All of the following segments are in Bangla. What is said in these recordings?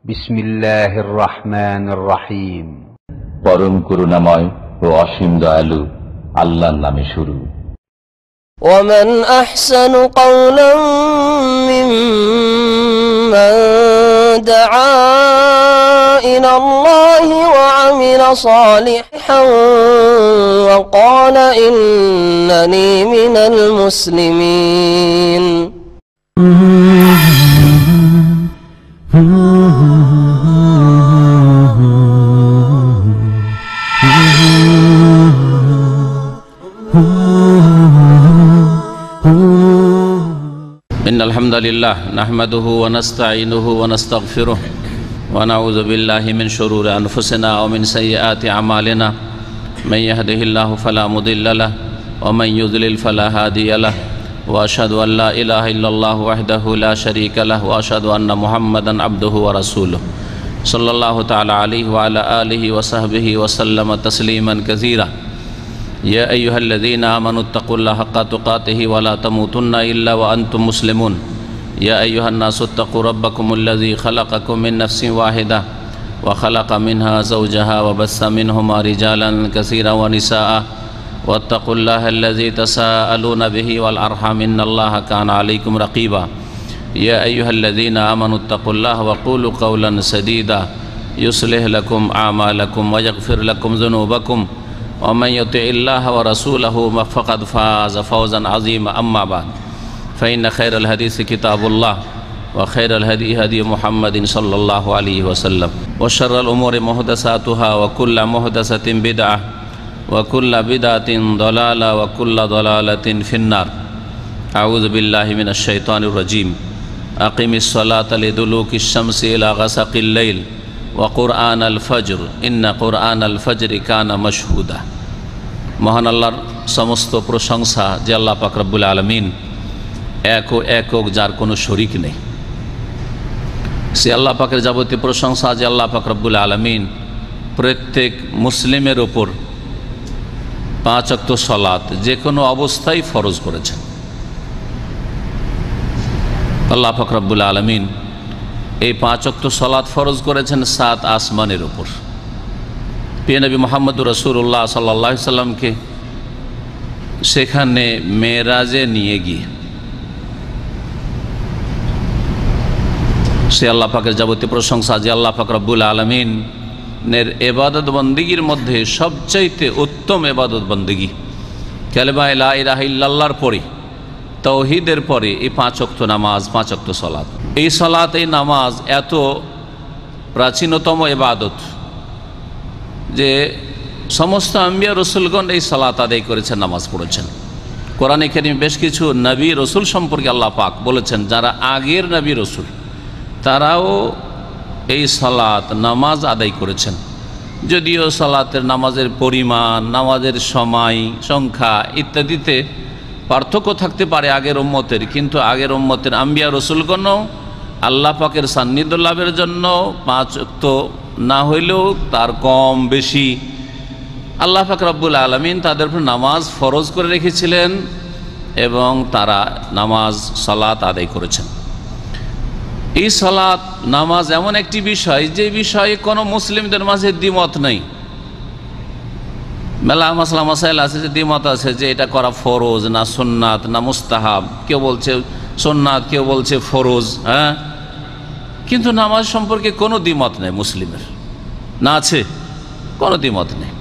বিসমিল্লাহির রহমানির রহিম। পরম করুণাময় ও অসীম দয়ালু আল্লাহর নামে শুরু। ومن أحسن قولا ممن دعا إلى الله وعمل صالحا وقال إنني من المسلمين إن الحمد لله نحمده ونستعينه ونستغفره ونعوذ بالله من شرور أنفسنا ومن سيئات أعمالنا من يهده الله فلا مضل له ومن يضلل فلا هادي له وأشهد أن لا إله إلا الله وحده لا شريك له وأشهد أن محمدا عبده ورسوله صلى الله تعالى عليه وعلى آله وصحبه وسلم تسليما كثيرا يا أيها الذين آمنوا اتقوا الله حق تقاته ولا تموتن إلا وأنتم مسلمون يا أيها الناس اتقوا ربكم الذي خلقكم من نفس واحدة وخلق منها زوجها وبث منهما رجالا كثيرا ونساء واتقوا الله الذي تساءلون به والأرحام إن الله كان عليكم رقيبا يا أيها الذين آمنوا اتقوا الله وقولوا قولا سديدا يصلح لكم أعمالكم ويغفر لكم ذنوبكم ومن يطع الله ورسوله فقد فاز فوزا عظيما أما بعد فإن خير الحديث كتاب الله وخير الهدي هدي محمد صلى الله عليه وسلم وشر الأمور محدثاتها وكل محدثة بدعة وكل بدعة ضلالة وكل ضلالة في النار أعوذ بالله من الشيطان الرجيم أقم الصلاة لدلوك الشمس إلى غسق الليل وقرآن الفجر إن قرآن الفجر كان مشهودا। মহান আল্লাহর সমস্ত প্রশংসা যে আল্লাহ পাক রব্বুল আলামিন একক যার কোনো শরীক নেই। সে আল্লাহ পাকের যাবতীয় প্রশংসা যে আল্লাহ পাক রব্বুল আলামিন প্রত্যেক মুসলিমের ওপর 5 ওয়াক্ত সালাত যে কোনো অবস্থায় ফরজ করেছেন। আল্লাহ পাক রব্বুল আলামিন এই 5 ওয়াক্ত সালাত ফরজ করেছেন 7 আসমানের ওপর। প্রিয় নবী মুহাম্মদুর রাসূলুল্লাহ সাল্লাল্লাহু আলাইহি সাল্লামকে সেখানে মেরাজে নিয়ে গিয়ে সে আল্লাহ পাকের যাবতীয় প্রশংসা যে আল্লাহ পাক রব্বুল আলামিনের ইবাদত বন্দেগীর মধ্যে সবচাইতে উত্তম ইবাদত বন্দেগী কালেমা লা ইলাহা ইল্লাল্লাহর পরে তাওহীদের পরে এই 5 ওয়াক্ত নামাজ 5 ওয়াক্ত সালাত। এই সালাত এই নামাজ এত প্রাচীনতম ইবাদত যে সমস্ত আম্বিয়া রসুলগণ এই সালাত আদায় করেছেন, নামাজ পড়েছেন। কোরআনে কারীম বেশ কিছু নবী রসুল সম্পর্কে আল্লাহ পাক বলেছেন যারা আগের নবী রসুল তারাও এই সালাত নামাজ আদায় করেছেন। যদিও সালাতের নামাজের পরিমাণ, নামাজের সময়, সংখ্যা ইত্যাদিতে পার্থক্য থাকতে পারে আগের উম্মতের, কিন্তু আগের উম্মতের আম্বিয়া রসুলগণও আল্লাহ পাকের সান্নিধ্য লাভের জন্য 5 ওয়াক্ত না হইলেও তার কম বেশি আল্লাহ পাক রব্বুল আলামিন তাদের উপর নামাজ ফরজ করে রেখেছিলেন এবং তারা নামাজ সালাত আদায় করেছেন। এই সালাত নামাজ এমন একটি বিষয় যে বিষয়ে কোনো মুসলিমদের মাঝে দ্বিমত নেই। মেলা মাসলা মাসাইল আছে যে দ্বিমত আছে যে এটা করা ফরজ না সুন্নাত না মুস্তাহাব, কেউ বলছে সুন্নাত কেউ বলছে ফরজ, হ্যাঁ, কিন্তু নামাজ সম্পর্কে কোনো দ্বিমত নেই মুসলিমের, না আছে কোনো দ্বিমত নেই।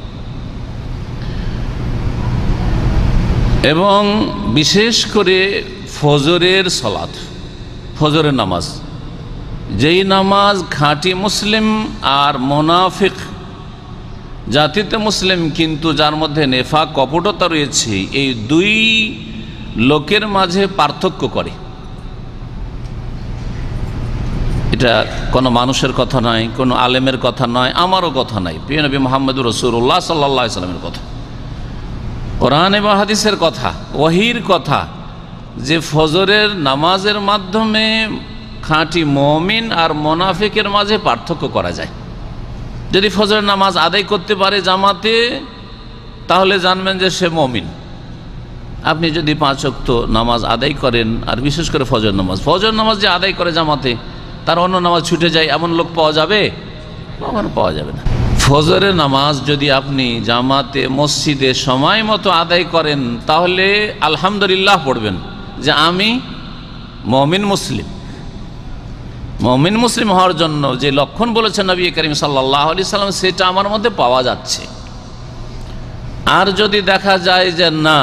এবং বিশেষ করে ফজরের সালাত, ফজরের নামাজ, যেই নামাজ খাঁটি মুসলিম আর মুনাফিক জাতিতে মুসলিম কিন্তু যার মধ্যে নেফাক কপটতা রয়েছে, এই দুই লোকের মাঝে পার্থক্য করে। এটা কোনো মানুষের কথা নয়, কোনো আলেমের কথা নয়, আমারও কথা নয়, প্রিয় নবী মুহাম্মদুর রাসূলুল্লাহ সাল্লাল্লাহু আলাইহি ওয়াসাল্লামের কথা, কোরআন এবং হাদিসের কথা, ওহীর কথা, যে ফজরের নামাজের মাধ্যমে খাঁটি মুমিন আর মুনাফিকের মাঝে পার্থক্য করা যায়। যদি ফজরের নামাজ আদায় করতে পারে জামাতে, তাহলে জানবেন যে সে মুমিন। আপনি যদি 5 ওয়াক্ত নামাজ আদায় করেন, আর বিশেষ করে ফজর নামাজ যে আদায় করে জামাতে, তার অন্য নামাজ ছুটে যায়, এমন লোক পাওয়া যাবে? কখনো পাওয়া যাবে না। ফজরের নামাজ যদি আপনি জামাতে মসজিদে সময় মতো আদায় করেন তাহলে আলহামদুলিল্লাহ পড়বেন যে আমি মুমিন মুসলিম। মুমিন মুসলিম হওয়ার জন্য যে লক্ষণ বলেছেন নবী করিম সাল্লাল্লাহু আলাইহি সাল্লাম, সেটা আমার মধ্যে পাওয়া যাচ্ছে। আর যদি দেখা যায় যে না,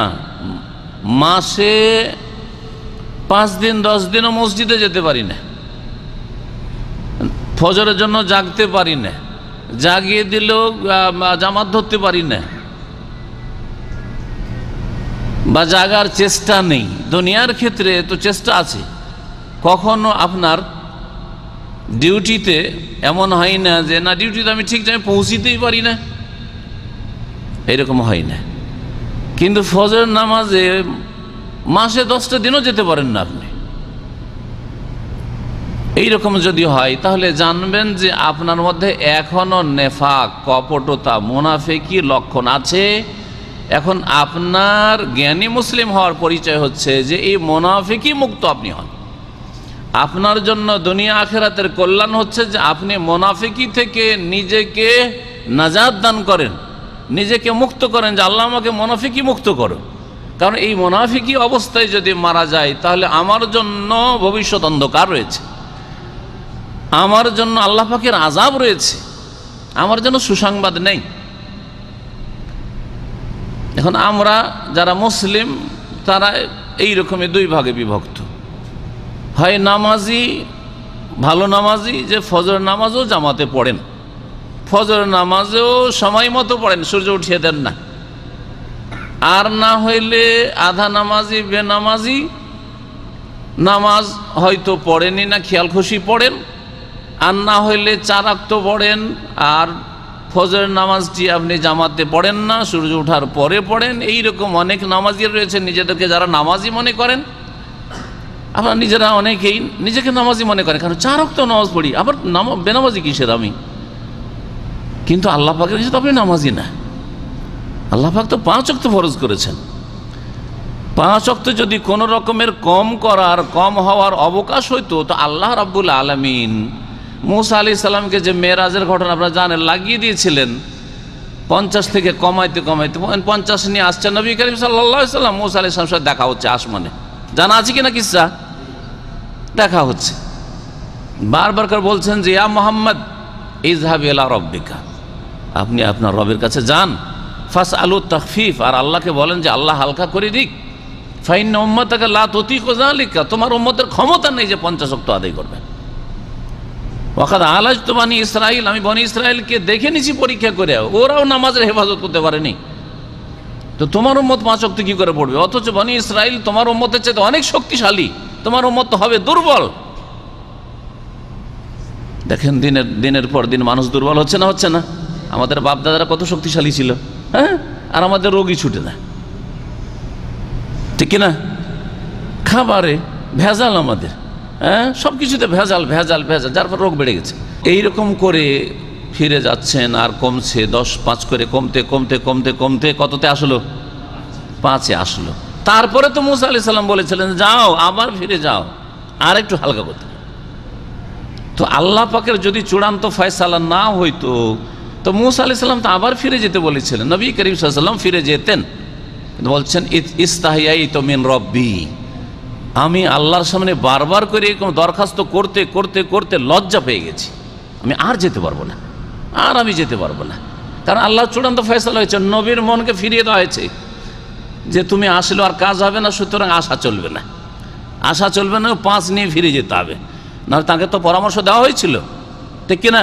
মাসে 5 দিন 10 দিনও মসজিদে যেতে পারি না, ফজরের জন্য জাগতে পারি না, জাগিয়ে দিলেও জামাত ধরতে পারি না, বা জাগার চেষ্টা নেই, দুনিয়ার ক্ষেত্রে তো চেষ্টা আছে, কখনো আপনার ডিউটিতে এমন হয় না যে না ডিউটিতে আমি ঠিক টাইমে পৌঁছিতেই পারি না, এরকম হয় না। কিন্তু ফজরের নামাজে মাসে 10টা দিনও যেতে পারেন না আপনি, এইরকম যদি হয় তাহলে জানবেন যে আপনার মধ্যে এখনো নেফাক, কপটতা, মুনাফিকি লক্ষণ আছে। এখন আপনার জ্ঞানী মুসলিম হওয়ার পরিচয় হচ্ছে যে এই মুনাফিকি মুক্ত আপনি হন। আপনার জন্য দুনিয়া আখিরাতের কল্যাণ হচ্ছে যে আপনি মুনাফিকি থেকে নিজেকে নাজাত দান করেন, নিজেকে মুক্ত করেন, যে আল্লাহ আমাকে মুনাফিকি মুক্ত করো। কারণ এই মুনাফিকি অবস্থায় যদি মারা যায় তাহলে আমার জন্য ভবিষ্যৎ অন্ধকার রয়েছে, আমার জন্য আল্লাহ পাকের আযাব রয়েছে, আমার জন্য সুসংবাদ নেই। এখন আমরা যারা মুসলিম তারা এই রকমের 2 ভাগে বিভক্ত। হয় নামাজি, ভালো নামাজি, যে ফজর নামাজও জামাতে পড়েন, ফজর নামাজেও সময় মতো পড়েন, সূর্য উঠিয়ে দেন না। আর না হইলে আধা নামাজি, বেনামাজি, নামাজ হয়তো পড়েনি না, খেয়াল খুশি পড়েন। আর না হইলে 4 ওয়াক্ত পড়েন, আর ফজরের নামাজটি আপনি জামাতে পড়েন না, সূর্য ওঠার পরে পড়েন। এইরকম অনেক নামাজি রয়েছে নিজেদেরকে যারা নামাজি মনে করেন। আপনারা নিজেরা অনেকেই নিজেকে নামাজি মনে করেন, কারণ 4 ওয়াক্ত নামাজ পড়ি, আবার বেনামাজি কিসের আমি? কিন্তু আল্লাহ পাকের কাছে তো আপনি নামাজি না। আল্লাহ পাক তো 5 ওয়াক্ত ফরজ করেছেন। 5 ওয়াক্ত যদি কোনো রকমের কম হওয়ার অবকাশ হইতো তো আল্লাহ রাব্বুল আলামিন মুসা আলাইহিস সালামকে যে মেরাজের ঘটনা আপনারা জানেন লাগিয়ে দিয়েছিলেন, 50 থেকে কমাইতে 50 নিয়ে আসছে নবী করিম সাল্লাল্লাহু আলাইহি সাল্লাম। মুসা আলাইহিস সালামের সাথে দেখা হচ্ছে আসমানে, জানা আছে কিনা কিসসা? দেখা হচ্ছে, বারবার করে বলছেন যে ইয়া মুহাম্মদ ইযহাব ইলা রাব্বিকা, আপনি আপনার রবের কাছে যান, ফাসআলু তাখফিফ, আর আল্লাহকে বলেন যে আল্লাহ হালকা করে দিক। ফাইন্না উম্মাতাকা লা তুতিকু যালিকা, তোমার উম্মতের ক্ষমতা নেই যে 50 ওয়াক্ত আদায় করবে। ওয়াকাদ আলাজতু বানি ইসরাইল, আমি বনি ইসরাইলকে দেখে নিছি পরীক্ষা করে, ওরাও নামাজের হেফাজত করতে পারেনি, তো তোমার উম্মত 5 ওয়াক্ত কি করে পড়বে? অথচ বনি ইসরাইল তোমার উম্মতের চেয়ে অনেক শক্তিশালী, তোমার উম্মত তো হবে দুর্বল। দেখেন দিনের পর দিন মানুষ দুর্বল হচ্ছে না? আমাদের বাপ দাদারা কত শক্তিশালী ছিল, হ্যাঁ, আর আমাদের রোগী ছুটে না, ঠিক কিনা? খাবারে ভেজাল, আমাদের হ্যাঁ সব কিছুতে ভেজাল, যার পর রোগ বেড়ে গেছে। এইরকম করে ফিরে যাচ্ছেন, আর কমছে, 10-5 করে কমতে কততে আসলো? 5-এ আসলো। তারপরে তো মুসা আলাইহিস সালাম বলেছিলেন যাও, আবার ফিরে যাও, আর একটু হালকা করতে। তো আল্লাহ পাকের যদি চূড়ান্ত ফয়সালা না হইতো তো মুসা আলাইহিস সালাম তো আবার ফিরে যেতে বলেছিলেন, নবী করিম সাল্লাল্লাহু আলাইহি ওয়াসাল্লাম ফিরে যেতেন। বলছেন ইস্তাহিয়াইতু মিন রব্বি, আমি আল্লাহর সামনে বারবার করে এরকম দরখাস্ত করতে লজ্জা পেয়ে গেছি, আমি আর যেতে পারবো না, কারণ আল্লাহ চূড়ান্ত ফয়সালা হয়েছে, নবীর মনকে ফিরিয়ে দেওয়া হয়েছে যে তুমি আসলে আর কাজ হবে না, সুতরাং আশা চলবে না, 5 নিয়ে ফিরে যেতে হবে। না তাকে তো পরামর্শ দেওয়া হয়েছিল, ঠিক কিনা?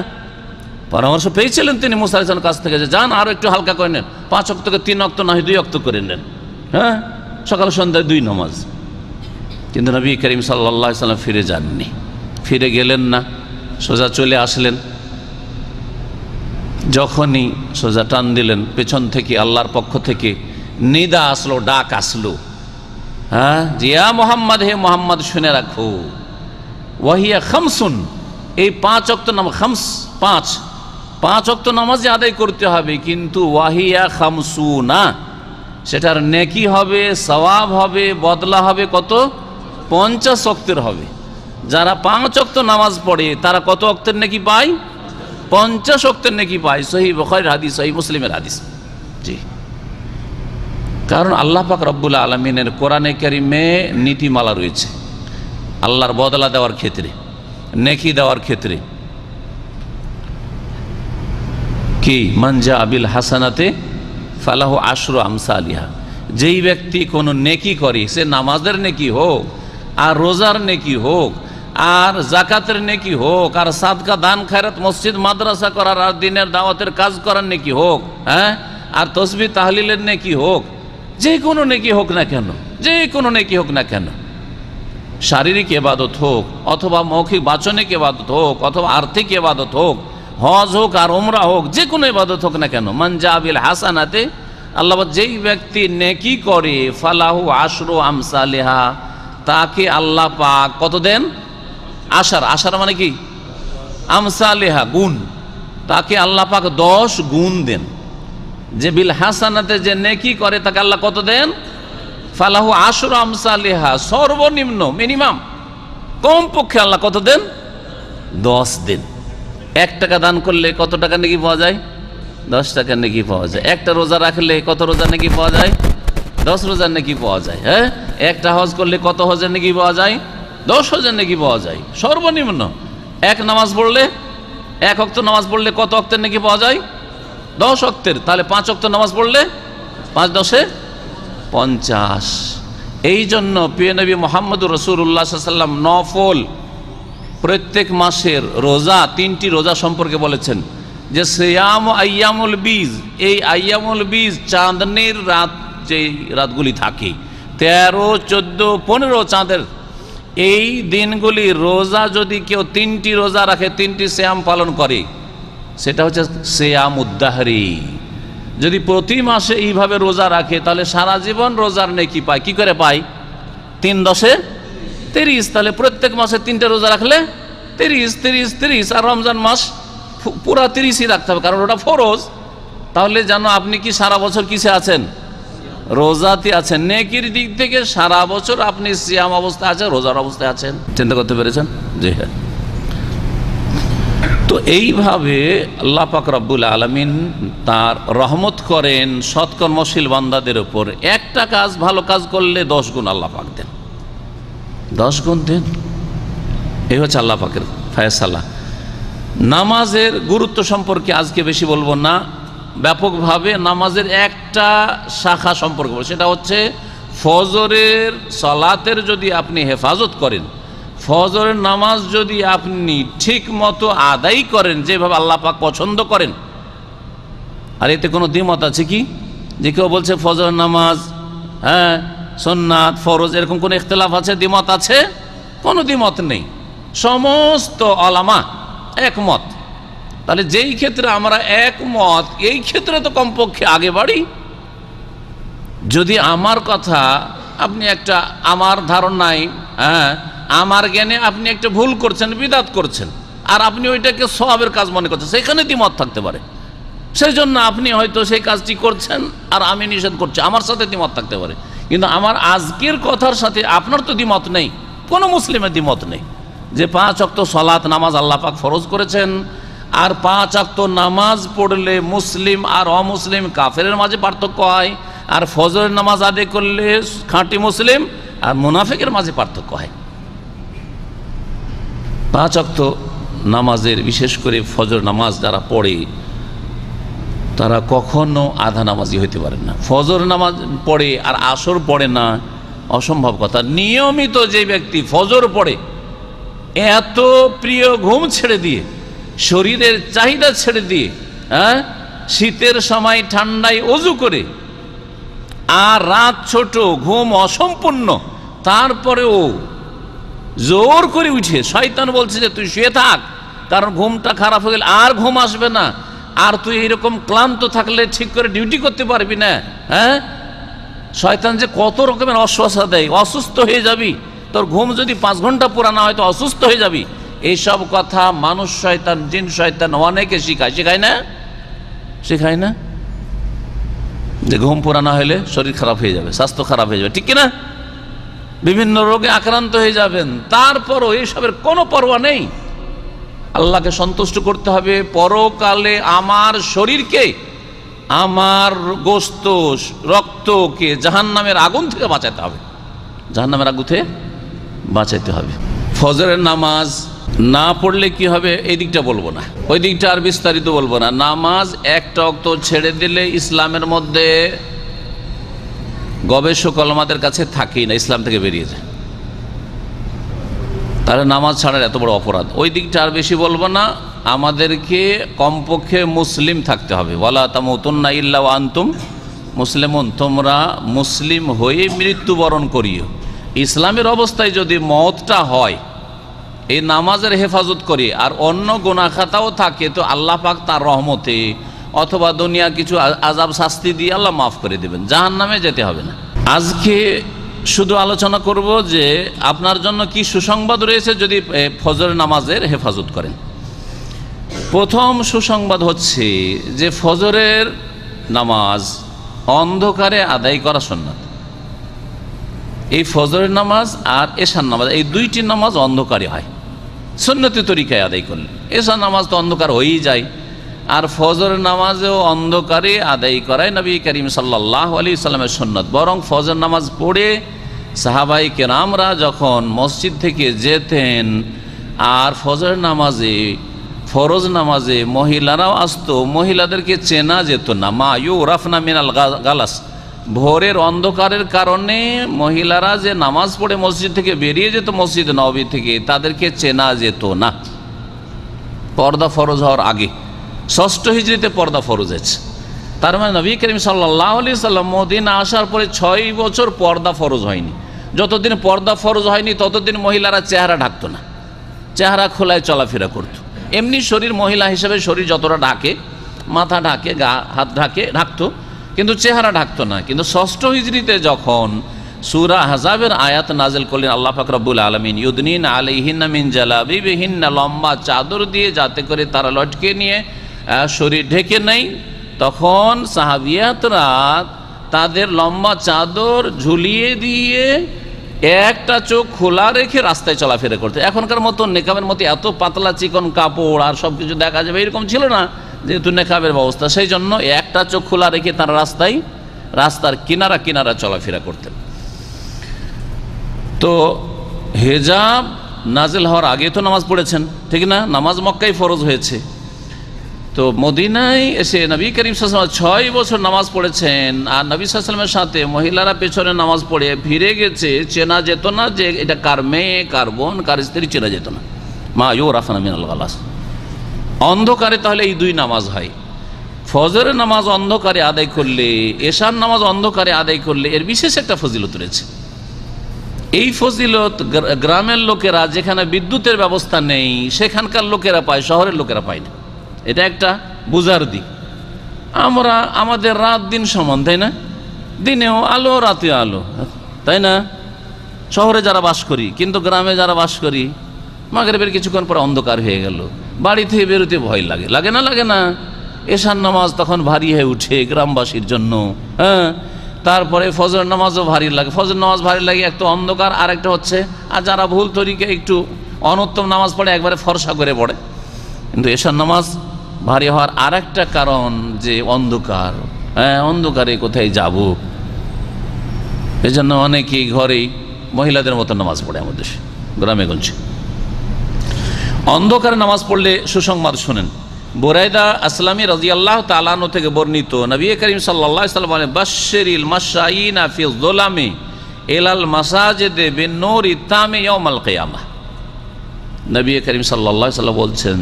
পরামর্শ পেয়েছিলেন তিনি মুসা আলাইহিস সালামের কাছ থেকে যে যান আরও একটু হালকা করে নেন, 5 ওয়াক্তকে 3 ওয়াক্ত না হয় 2 ওয়াক্ত করে নেন, হ্যাঁ, সকাল সন্ধ্যায় 2 নামাজ। কিন্তু নবী করিম সাল্লাল্লাহু আলাইহি সাল্লাম ফিরে যাননি, ফিরে গেলেন না, সোজা চলে আসলেন। যখনই সোজা টান দিলেন, পেছন থেকে আল্লাহর পক্ষ থেকে নিদা আসলো, ডাক আসলো, হ্যাঁ, জিয়া মোহাম্মদ, হে মোহাম্মদ শুনে রাখো, ওয়াহিয়া খামসুন, এই 5 ওয়াক্ত নামাজ, খামস 5 ওয়াক্ত নামাজ আদায় করতে হবে, কিন্তু ওয়াহিয়া খামসুনা, সেটার নেকি হবে, সওয়াব হবে, বদলা হবে কত? 50 ওয়াক্তের হবে। যারা 5 ওয়াক্ত নামাজ পড়ে তারা কত ওয়াক্তের নেকি পায়? 50 ওয়াক্তের নেকি পায়। সহিহ বুখারীর হাদিস, সহিহ মুসলিমের হাদিস। জি, কারণ আল্লাহ পাক রব্বুল আলামিনের কোরআনে কারিমে নীতিমালা রয়েছে আল্লাহর বদলা দেওয়ার ক্ষেত্রে, নেকি দেওয়ার ক্ষেত্রে। কি মান জা বিল হাসানাতে ফালাহু আশরু আমসালিহা, যেই ব্যক্তি কোনো নেকি করে, সে নামাজের নেকি হোক আর রোজার নেকি হোক আর জাকাতের নেকি হোক আর সাদকা দান খায়রাত মসজিদ মাদ্রাসা করার আর দিনের দাওয়াতের কাজ করার নেকি হোক, হ্যাঁ, আর তসবিহ তাহলিলের নেকি হোক, যে কোনো নেকি হোক না কেন, যে কোনো নেকি হোক না কেন, শারীরিক ইবাদত হোক অথবা মৌখিক বাচনিক ইবাদত হোক অথবা আর্থিক ইবাদত হোক, হজ হোক আর উমরা হোক, যে কোনো ইবাদত হোক না কেন, মান জা বিল হাসানাতে, আল্লাহ যেই ব্যক্তি নেকি করে ফালাহু আশরু আমসালিহা, তাকে আল্লাহ পাক কত দেন? আশার, আশার মানে কি? আমসালিহা, গুণ, তাকে আল্লাহ পাক 10 গুণ দেন। যে বিল হাসানাতে যে নেকি করে তাকে আল্লাহ কত দেন? ফালাহু আশরু আমসালিহা, সর্বনিম্ন মিনিমাম কমপক্ষে আল্লাহ কত দেন? 10 দেন। 1 টাকা দান করলে কত টাকা নেকি পাওয়া যায়? 10 টাকা নেকি পাওয়া যায়। একটা রোজা রাখলে কত রোজা নেকি পাওয়া যায়? 10 রোজার নেকি পাওয়া যায়। হ্যাঁ, একটা হজ করলে কত হজের নেকি পাওয়া যায়? 10 হজের নেকি পাওয়া যায় সর্বনিম্ন। এক নামাজ পড়লে, 1 ওয়াক্ত নামাজ পড়লে কত ওয়াক্তের নেকি পাওয়া যায়? 10 ওয়াক্তের। তাহলে 5 ওয়াক্ত নামাজ পড়লে 5 10 50। এই জন্য প্রিয় নবী মুহাম্মদুর রাসূলুল্লাহ সাল্লাল্লাহু আলাইহি ওয়াসাল্লাম নফল প্রত্যেক মাসের রোজা, 3টি রোজা সম্পর্কে বলেছেন যে সিয়াম আইয়ামুল বীজ, এই আইয়ামুল বীজ চাঁদনির রাত, যে রাতগুলি থাকে 13, 14, 15 চাঁদের, এই দিনগুলি রোজা যদি কেউ 3টি রোজা রাখে, 3টি সিয়াম পালন করে, সেটা হচ্ছে সিয়াম উদ্দাহরি। যদি প্রতি মাসে এইভাবে রোজা রাখে তাহলে সারা জীবন রোজার নেকি পায়। কি করে পায়? 3 10 30। তাহলে প্রত্যেক মাসে 3টে রোজা রাখলে 30 30 30, আর রমজান মাস পুরা 30ই রাখতে হবে, কারণ ওটা ফরজ। তাহলে জানো আপনি কি সারা বছর কিসে আছেন? রোজাতে আছেন। নেকির দিক থেকে সারা বছর আপনি সিয়াম অবস্থায় আছেন, রোজার অবস্থায় আছেন। চিন্তা করতে পেরেছেন? জি হ্যাঁ। তো এইভাবে আল্লাহ পাক রব্বুল আলামিন তার রহমত করেন সৎকর্মশীল বান্দাদের উপর। একটা কাজ, ভালো কাজ করলে 10 গুণ আল্লাহ পাক দেন, 10 গুণ দেন। এই হচ্ছে আল্লাহ পাকের ফয়সালা। নামাজের গুরুত্ব সম্পর্কে আজকে বেশি বলবো না, ব্যাপকভাবে নামাজের একটা শাখা সম্পর্কে বলবো, সেটা হচ্ছে ফজরের সালাতের যদি আপনি হেফাজত করেন, ফজরের নামাজ যদি আপনি ঠিক মতো আদায় করেন, যেভাবে আল্লাহ পাক পছন্দ করেন। আর এতে কোনো দ্বিমত আছে কি? যে কেউ বলছে ফজরের নামাজ হ্যাঁ সুন্নাত ফরজ, এরকম কোনো ইখতিলাফ আছে, দ্বিমত আছে? কোনো দ্বিমত নেই, সমস্ত উলামা একমত। তাহলে যেই ক্ষেত্রে আমরা একমত, এই ক্ষেত্রে তো কমপক্ষে আগে বাড়ি। যদি আমার কথা আপনি একটা, আমার ধারণায়, হ্যাঁ আমার জ্ঞানে আপনি একটা ভুল করছেন, বিদআত করছেন, আর আপনি ওইটাকে সওয়াবের কাজ মনে করছেন, সেখানে দ্বিমত থাকতে পারে। সেই জন্য আপনি হয়তো সেই কাজটি করছেন আর আমি নিষেধ করছি, আমার সাথে দ্বিমত থাকতে পারে। কিন্তু আমার আজকের কথার সাথে আপনার তো দ্বিমত নেই, কোনো মুসলিমের দ্বিমত নেই যে 5 ওয়াক্ত সালাত নামাজ আল্লাহ পাক ফরজ করেছেন, আর 5 ওয়াক্ত নামাজ পড়লে মুসলিম আর অমুসলিম কাফেরের মাঝে পার্থক্য হয়, আর ফজরের নামাজ আদায় করলে খাঁটি মুসলিম আর মুনাফিকের মাঝে পার্থক্য হয়। 5 ওয়াক্ত নামাজের, বিশেষ করে ফজর নামাজ যারা পড়ে তারা কখনো আধা নামাজি হইতে পারে না। ফজর নামাজ পড়ে আর আসর পড়ে না, অসম্ভব কথা। নিয়মিত যে ব্যক্তি ফজর পড়ে, এত প্রিয় ঘুম ছেড়ে দিয়ে, শরীরের চাহিদা ছেড়ে দিয়ে, হ্যাঁ শীতের সময় ঠান্ডায় ওযু করে, আর রাত ছোট, ঘুম অসম্পূর্ণ, তারপরেও জোর করে উঠে শয়তান বলছে যে তুই শুয়ে থাক, কারণ ঘুমটা খারাপ হয়ে গেলে আর ঘুম আসবে না, আর তুই এরকম ক্লান্ত থাকলে ঠিক করে ডিউটি করতে পারবি না। হ্যাঁ, শয়তান যে কত রকমের অশ্বাসা দেয়, অসুস্থ হয়ে যাবি, তোর ঘুম যদি 5 ঘন্টা পুরা না হয় তো অসুস্থ হয়ে যাবি। এইসব কথা মানুষ শয়তান, জিন শয়তান অনেকে শিখায়, শেখায় না? শেখায় না যে ঘুম পুরা না হলে শরীর খারাপ হয়ে যাবে, স্বাস্থ্য খারাপ হয়ে যাবে, ঠিক কিনা? বিভিন্ন রোগে আক্রান্ত হয়ে যাবেন, তারপরও এইসবের কোনো পরোয়া নেই। আল্লাহকে সন্তুষ্ট করতে হবে, পরকালে আমার শরীরকে, আমার গোশত রক্তকে জাহান্নামের আগুন থেকে বাঁচাতে হবে, জাহান্নামের আগুন থেকে বাঁচাতে হবে। ফজরের নামাজ না পড়লে কি হবে এই দিকটা বলবো না, ওই দিকটা আর বিস্তারিত বলবো না। নামাজ একটা ওয়াক্ত ছেড়ে দিলে ইসলামের মধ্যে গবেষক ওলামাদের কাছে থাকেই না, ইসলাম থেকে বেরিয়ে যায়। তাহলে নামাজ ছাড়ার এত বড় অপরাধ, ওই দিকটা আর বেশি বলবো না। আমাদেরকে কমপক্ষে মুসলিম থাকতে হবে। ওয়ালা তামুতুন্না ইল্লা ওয়া আনতুম মুসলিমুন, তোমরা মুসলিম হয়ে মৃত্যুবরণ করিও। ইসলামের অবস্থায় যদি মওতটা হয় এই নামাজের হেফাজত করি আর অন্য গুনাহ খাতাও থাকে, তো আল্লাহ পাক তার রহমতে অথবা দুনিয়া কিছু আযাব শাস্তি দিয়ে আল্লাহ মাফ করে দেবেন, জাহান্নামে যেতে হবে না। আজকে শুধু আলোচনা করব যে আপনার জন্য কি সুসংবাদ রয়েছে যদি ফজরের নামাজের হেফাজত করেন। প্রথম সুসংবাদ হচ্ছে যে ফজরের নামাজ অন্ধকারে আদায় করা সুন্নাত। এই ফজরের নামাজ আর এশার নামাজ, এই দুইটি নামাজ অন্ধকারে হয় সুন্নতি তরিকায় আদায় করলে। এশার নামাজ তো অন্ধকার হয়েই যায়, আর ফজরের নামাজেও অন্ধকারে আদায় করায় নবী করিম সাল্লাল্লাহু আলাইহি সাল্লামের সুন্নাত। বরং ফজর নামাজ পড়ে সাহাবাই কেরামরা যখন মসজিদ থেকে যেতেন আর ফজর নামাজে, ফরজ নামাজে মহিলারাও আসতো, মহিলাদেরকে চেনা যেত না। মা ইউরাফনা মিনাল গালাস, ভোরের অন্ধকারের কারণে মহিলারা যে নামাজ পড়ে মসজিদ থেকে বেরিয়ে যেত মসজিদ নববী থেকে, তাদেরকে চেনা যেত না। পর্দা ফরজ হওয়ার আগে 6 হিজরিতে পর্দা ফরজ হয়েছে, তার মানে নবী করিম সাল্লাল্লাহু আলাইহি সাল্লাম মদিনা আসার পরে 6 বছর পর্দা ফরজ হয়নি। যতদিন পর্দা ফরজ হয়নি ততদিন মহিলারা চেহারা ঢাকতো না, চেহারা খোলায় চলাফেরা করতো। এমনি শরীর মহিলা হিসেবে শরীর যতটা ঢাকে, মাথা ঢাকে, গা হাত ঢাকে, ঢাকতো, কিন্তু চেহারা ঢাকতো না। কিন্তু 6 হিজরিতে যখন সূরা আহজাবের আয়াত নাজিল করলেন আল্লাহ পাক রব্বুল আলামিন, ইউদনিন আলাইহিন্না মিন জালাবিবিহিন্না, লম্বা চাদর দিয়ে যাতে করে তারা লটকে নিয়ে শরীর ঢেকে নেয়, তখন সাহাবিয়াতরা তাদের লম্বা চাদর ঝুলিয়ে দিয়ে একটা চোখ খোলা রেখে রাস্তায় চলাফেরা করতে। এখনকার মতো নেকাবের মতো এত পাতলা চিকন কাপড় আর সব কিছু দেখা যাবে এরকম ছিল না, যেহেতু নেকাবের ব্যবস্থা, সেই জন্য একটা চোখ খোলা রেখে তারা রাস্তার কিনারা কিনারা চলাফেরা করতেন। তো হেজাব নাজিল হওয়ার আগে তো নামাজ পড়েছেন, ঠিক না? নামাজ মক্কায় ফরজ হয়েছে, তো মদিনায় এসে নবী করিম সাল্লাল্লাহু আলাইহি ওয়াসাল্লাম 6 বছর নামাজ পড়েছেন। আর নবী সাল্লাল্লাহু আলাইহি ওয়াসাল্লামের সাথে মহিলারা পেছনে নামাজ পড়ে ফিরে গেছে, চেনা যেত না যে এটা কার মেয়ে, কার বোন, কার স্ত্রী, চেনা যেত না। মা ইউরাফনা মিনাল গালাস, অন্ধকারে তাহলে এই 2 নামাজ হয়। ফজরের নামাজ অন্ধকারে আদায় করলে, এশার নামাজ অন্ধকারে আদায় করলে এর বিশেষ একটা ফজিলত রয়েছে। এই ফজিলত গ্রামের লোকেরা, যেখানে বিদ্যুতের ব্যবস্থা নেই সেখানকার লোকেরা পায়, শহরের লোকেরা পায় না। এটা একটা বুঝার দিক। আমরা আমাদের রাত দিন সমান, তাই না? দিনেও আলো, রাতে আলো, তাই না? শহরে যারা বাস করি, কিন্তু গ্রামে যারা বাস করি মাগরিবের কিছুক্ষণ পর অন্ধকার হয়ে গেল, বাড়ি থেকে বেরোতে ভয় লাগে, লাগে না? লাগে না? এশার নামাজ তখন ভারী হয়ে উঠে গ্রামবাসীর জন্য। হ্যাঁ, তারপরে ফজর নামাজও ভারী লাগে। ফজর নামাজ ভারী লাগে, একটা অন্ধকার, আর একটা হচ্ছে আর যারা ভুল তরিকে একটু অনুত্তম নামাজ পড়ে একবারে ফর্সা করে পড়ে। কিন্তু এশার নামাজ ভারী হওয়ার আর একটা কারণ যে অন্ধকার। হ্যাঁ, অন্ধকারে কোথায় যাব, এই জন্য অনেকেই ঘরেই মহিলাদের মতো নামাজ পড়ে আমাদের গ্রামে গঞ্জে। অন্ধকারে নামাজ পড়লে সুসংবাদ শুনেন। বুরাইদা আসলামী রাদিয়াল্লাহু তাআলা আনহু থেকে বর্ণিত, নবী করিম সাল্লাল্লাহু আলাইহি ওয়াসাল্লাম বলেন, বাশশিরিল মাশাইনা ফি যুলামি ইলাল মাসাজিদি বিন-নূরি তামি ইয়াউমাল কিয়ামাহ। নবী করিম সাল্লাল্লাহু আলাইহি ওয়াসাল্লাম বলছেন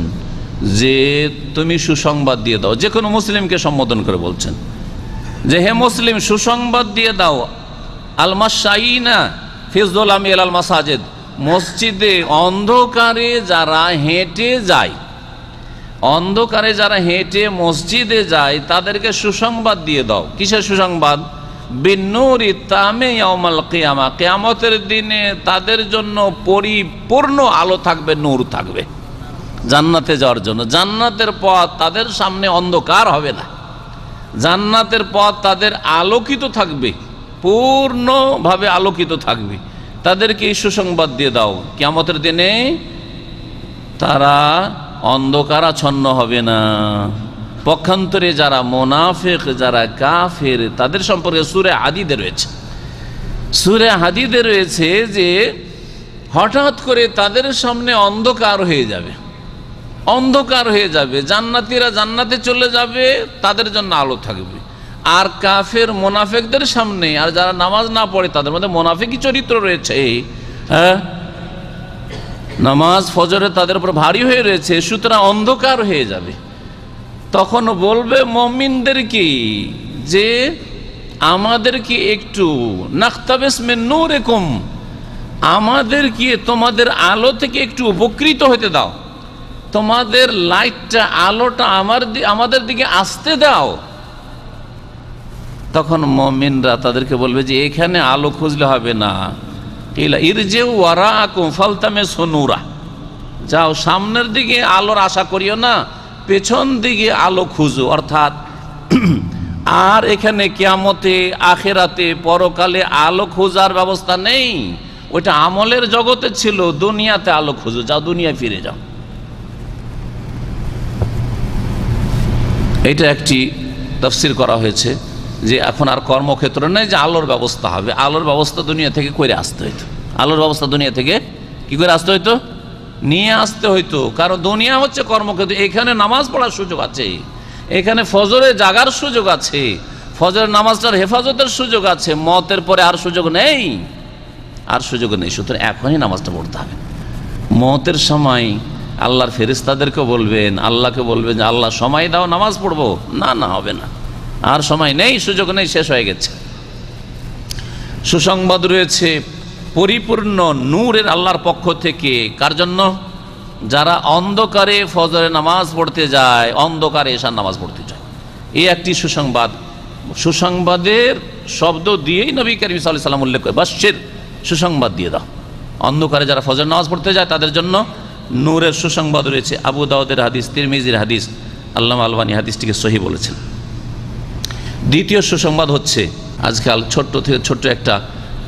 যে তুমি সুসংবাদ দিয়ে দাও, যে কোনো মুসলিমকে সম্বোধন করে বলছেন যে হে মুসলিম, সুসংবাদ দিয়ে দাও আল মাশাইনা ফি যুলামি ইলাল মাসাজিদ, মসজিদে অন্ধকারে যারা হেঁটে যায়, অন্ধকারে যারা হেঁটে মসজিদে যায় তাদেরকে সুসংবাদ দিয়ে দাও। কিসের সুসংবাদ? বিন-নূরি তামি ইয়াউমাল কিয়ামা, কিয়ামতের দিনে তাদের জন্য পরিপূর্ণ আলো থাকবে, নূর থাকবে জান্নাতে যাওয়ার জন্য। জান্নাতের পথ তাদের সামনে অন্ধকার হবে না, জান্নাতের পথ তাদের আলোকিত থাকবে, পূর্ণভাবে আলোকিত থাকবে। তাদেরকে এই সুসংবাদ দিয়ে দাও, কিয়ামতের দিনে তারা অন্ধকারাচ্ছন্ন হবে না। পক্ষান্তরে যারা মুনাফিক, যারা কাফের, তাদের সম্পর্কে সূরা হাদীদে রয়েছে, সূরা হাদীদে রয়েছে যে হঠাৎ করে তাদের সামনে অন্ধকার হয়ে যাবে, অন্ধকার হয়ে যাবে। জান্নাতীরা জান্নাতে চলে যাবে, তাদের জন্য আলো থাকবে। আর কাফের মুনাফিকদের সামনে, আর যারা নামাজ না পড়ে তাদের মধ্যে মুনাফিকই চরিত্র রয়েছে, হ্যাঁ, নামাজ ফজরে তাদের উপর ভারী হয়ে রয়েছে, সুতরাং অন্ধকার হয়ে যাবে। তখন বলবে মুমিনদেরকে যে আমাদেরকে একটু নাখতাবিস মিন নূরিকুম, আমাদেরকে তোমাদের আলো থেকে একটু উপকৃত হতে দাও, তোমাদের লাইটটা, আলোটা আমাদের দিকে আসতে দাও। তখন মুমিনরা তাদেরকে বলবে যে এখানে আলো খুঁজলে হবে না, ইরজিউ ওয়ারাআকুম ফালতামিসু নূরা, যাও সামনের দিকে আলোর আশা করিও না, পেছন দিকে আলো খুঁজো। অর্থাৎ আর এখানে কিয়ামতে, আখিরাতে, পরকালে আলো খোঁজার ব্যবস্থা নেই, ওইটা আমলের জগতে ছিল, দুনিয়াতে আলো খুঁজো, যাও দুনিয়ায় ফিরে যাও। এটা একটি তাফসীর করা হয়েছে যে এখন আর কর্মক্ষেত্র নেই, যে আলোর ব্যবস্থা হবে। আলোর ব্যবস্থা দুনিয়া থেকে করে আসতে হইতো, আলোর ব্যবস্থা দুনিয়া থেকে কি করে আসতে হইতো, নিয়ে আসতে হইতো। কারণ দুনিয়া হচ্ছে কর্মক্ষেত্র, এখানে নামাজ পড়ার সুযোগ আছে, এখানে ফজরে জাগার সুযোগ আছে, ফজরের নামাজটার হেফাজতের সুযোগ আছে। মতের পরে আর সুযোগ নেই, আর সুযোগ নেই। সুতরাং এখনই নামাজটা পড়তে হবে। মতের সময় আল্লাহর ফেরেশতাদেরকে বলবেন, আল্লাহকে বলবেন যে আল্লাহ সময় দাও, নামাজ পড়বো, না না হবে না, আর সময় নেই, সুযোগ নেই, শেষ হয়ে গেছে। সুসংবাদ রয়েছে পরিপূর্ণ নূরের আল্লাহর পক্ষ থেকে, কার জন্য? যারা অন্ধকারে ফজরে নামাজ পড়তে যায়, অন্ধকারে এশার নামাজ পড়তে যায়, এই একটি সুসংবাদ। সুসংবাদের শব্দ দিয়েই নবী করিম সাল্লাল্লাহু আলাইহি ওয়াসাল্লাম উল্লেখ করে, বাশশির, সুসংবাদ দিয়ে দাও। অন্ধকারে যারা ফজর নামাজ পড়তে যায় তাদের জন্য নূরের সুসংবাদ রয়েছে। আবু দাউদের হাদিস, তিরমিজির হাদিস, আল্লামা আলবানী হাদিসটিকে সহিহ বলেছেন। দ্বিতীয় সুসংবাদ হচ্ছে আজকাল ছোট্ট থেকে ছোট্ট একটা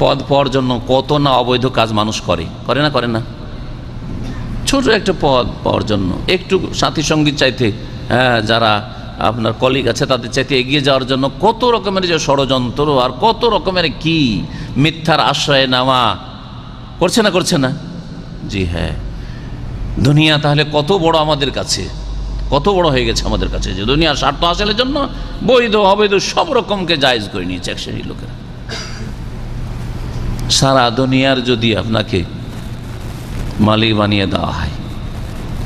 পদ পাওয়ার জন্য কত না অবৈধ কাজ মানুষ করে, করে না, করে না? ছোট একটা পদ পাওয়ার জন্য একটু সাথী সঙ্গীত চাইতে, হ্যাঁ, যারা আপনার কলিগ আছে তাদের চাইতে এগিয়ে যাওয়ার জন্য কত রকমের যে ষড়যন্ত্র, আর কত রকমের কি মিথ্যার আশ্রয় নেওয়া করছে না, করছে না? জি হ্যাঁ। দুনিয়া তাহলে কত বড় আমাদের কাছে, কত বড় হয়ে গেছে আমাদের কাছে, যে দুনিয়ার স্বার্থ হাসিলের জন্য বৈধ অবৈধ সব রকমকে জায়েজ করে নিয়েছে এক শ্রেণীর লোকেরা। সারা দুনিয়ার যদি আপনাকে মালিক বানিয়ে দেওয়া হয়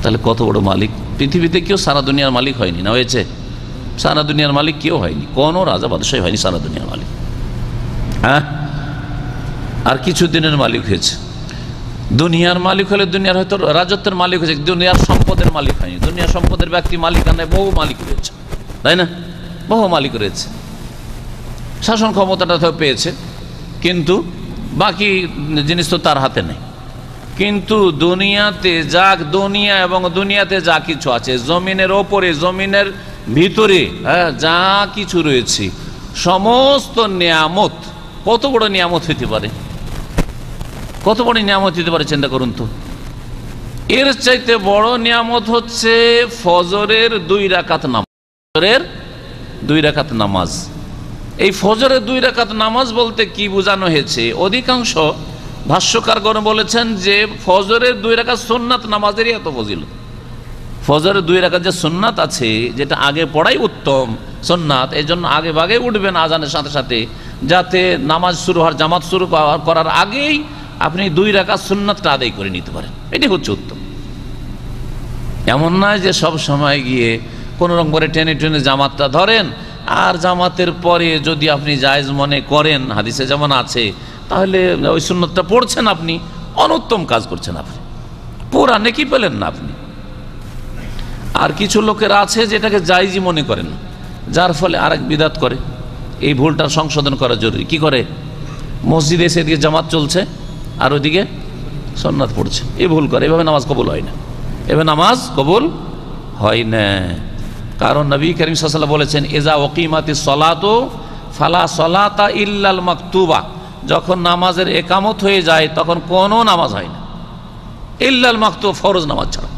তাহলে কত বড় মালিক? পৃথিবীতে কেউ সারা দুনিয়ার মালিক হয়নি, না হয়েছে? সারা দুনিয়ার মালিক কেউ হয়নি, কোনো রাজা বাদশাহ হয়নি সারা দুনিয়ার মালিক, হ্যাঁ। আর কিছু দিনের মালিক হয়েছে। দুনিয়ার মালিক হলে দুনিয়ার হয়তো রাজত্বের মালিক হয়েছে, দুনিয়ার সম্পদের মালিক হয়নি। দুনিয়ার সম্পদের ব্যক্তি মালিকানায় বহু মালিক রয়েছে, তাই না? বহু মালিক রয়েছে, শাসন ক্ষমতাটা তো পেয়েছে, কিন্তু বাকি জিনিস তো তার হাতে নেই। কিন্তু দুনিয়াতে দুনিয়া এবং দুনিয়াতে যা কিছু আছে, জমিনের ওপরে, জমিনের ভিতরে, হ্যাঁ, যা কিছু রয়েছে, সমস্ত নিয়ামত, কত বড় নিয়ামত হইতে পারে, কত বড় নিয়ামত হইতে পারে চিন্তা করুন তো। এর চাইতে বড় নিয়ামত হচ্ছে ফজরের 2 রাকাত নামাজ। ফজরের 2 রাকাত নামাজ, এই ফজরের 2 রাকাত নামাজ বলতে কি বোঝানো হয়েছে? অধিকাংশ ভাষ্যকারগণ বলেছেন যে ফজরের 2 রাকাত সুন্নাত নামাজেরই এত ফজিলত। ফজরের 2 রাকাত যে সুন্নাত আছে, যেটা আগে পড়াই উত্তম সুন্নাত, এই জন্য আগে ভাগে উঠবেন আজানের সাথে সাথে, যাতে নামাজ শুরু হওয়ার, জামাত শুরু করার আগেই আপনি 2 রাকাত সুন্নাতটা আদায় করে নিতে পারেন, এটি হচ্ছে উত্তম। এমন নয় যে সব সময় গিয়ে কোনো রকম করে টেনে টেনে জামাতটা ধরেন, আর জামাতের পরে যদি আপনি জায়েজ মনে করেন, হাদিসে যেমন আছে, তাহলে ওই সুন্নতটা পড়ছেন, আপনি অনুত্তম কাজ করছেন, আপনি পুরা নেকি পেলেন না আপনি। আর কিছু লোকের আছে যেটাকে জায়েজই মনে করেন, যার ফলে আরেক বিদাত করে। এই ভুলটা সংশোধন করা জরুরি। কি করে? মসজিদে এসে এদিকে জামাত চলছে আর ওইদিকে সুন্নাত পড়ছে, এই ভুল করে। এভাবে নামাজ কবুল হয় না, এভাবে নামাজ কবুল হয় না। কারণ নবী করিম সাল্লাল্লাহু আলাইহি ওয়াসাল্লাম বলেছেন, ইজা ওয়াকিমাতিস সালাতু ফালা সালাতা ইল্লাল মাকতুবা যখন নামাজের একামত হয়ে যায় তখন কোনো নামাজ হয় না, ইল্লাল মাকতুব, ফরজ নামাজ ছাড়া।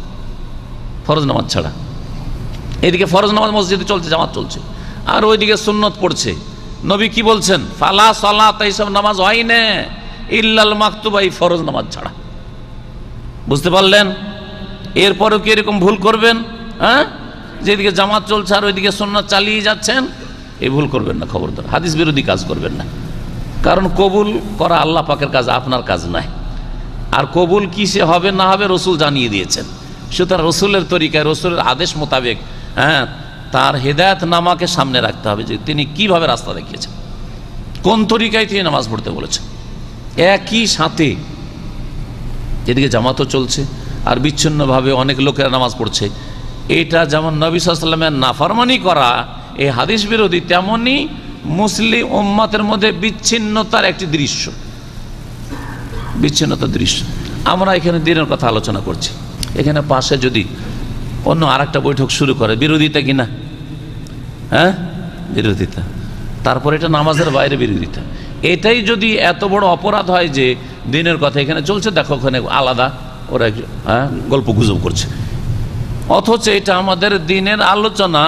ফরজ নামাজ ছাড়া এদিকে ফরজ নামাজ মসজিদে চলছে, জামাত চলছে, আর ওইদিকে সুন্নত পড়ছে। নবী কি বলছেন? ফালা সালাত, এইসব নামাজ হয় না ইল্লাল মাকতুব, এই ফরজ নামাজ ছাড়া। বুঝতে পারলেন? এরপরেও কি এরকম ভুল করবেন? হ্যাঁ, যেদিকে জামাত চলছে আর ওইদিকে সুন্নাত চালিয়ে যাচ্ছেন, এই ভুল করবেন না, খবরদার। হাদিস বিরোধী কাজ করবেন না, কারণ কবুল করা আল্লাহ পাকের কাজ, আপনার কাজ নয়। আর কবুল কিসে হবে না হবে রসুল জানিয়ে দিয়েছেন। সুতরাং রসুলের তরিকায়, রসুলের আদেশ মোতাবেক, হ্যাঁ, তার হেদায়েত নামাকে সামনে রাখতে হবে, যে তিনি কিভাবে রাস্তা দেখিয়েছেন, কোন তরিকায় তিনি নামাজ পড়তে বলেছেন। একই সাথে এদিকে জামাতও চলছে আর বিচ্ছিন্নভাবে অনেক লোকেরা নামাজ পড়ছে। এটা যেমন নবী সাল্লাল্লাহু আলাইহি ওয়াসাল্লামের নাফরমানি করা, এই হাদিস বিরোধী, তেমনি মুসলিম উম্মতের মধ্যে বিচ্ছিন্নতার একটি দৃশ্য, বিচ্ছিন্নতার দৃশ্য। আমরা এখানে দিনের কথা আলোচনা করছি, এখানে পাশে যদি অন্য আরেকটা বৈঠক শুরু করে, বিরোধিতা কিনা? হ্যাঁ, বিরোধিতা। তারপর এটা নামাজের বাইরে বিরোধিতা। এটাই যদি এত বড় অপরাধ হয় যে দিনের কথা এখানে চলছে, দেখো ওখানে আলাদা ওরা গল্প গুজব করছে, অথচ এটা আমাদের দিনের আলোচনা,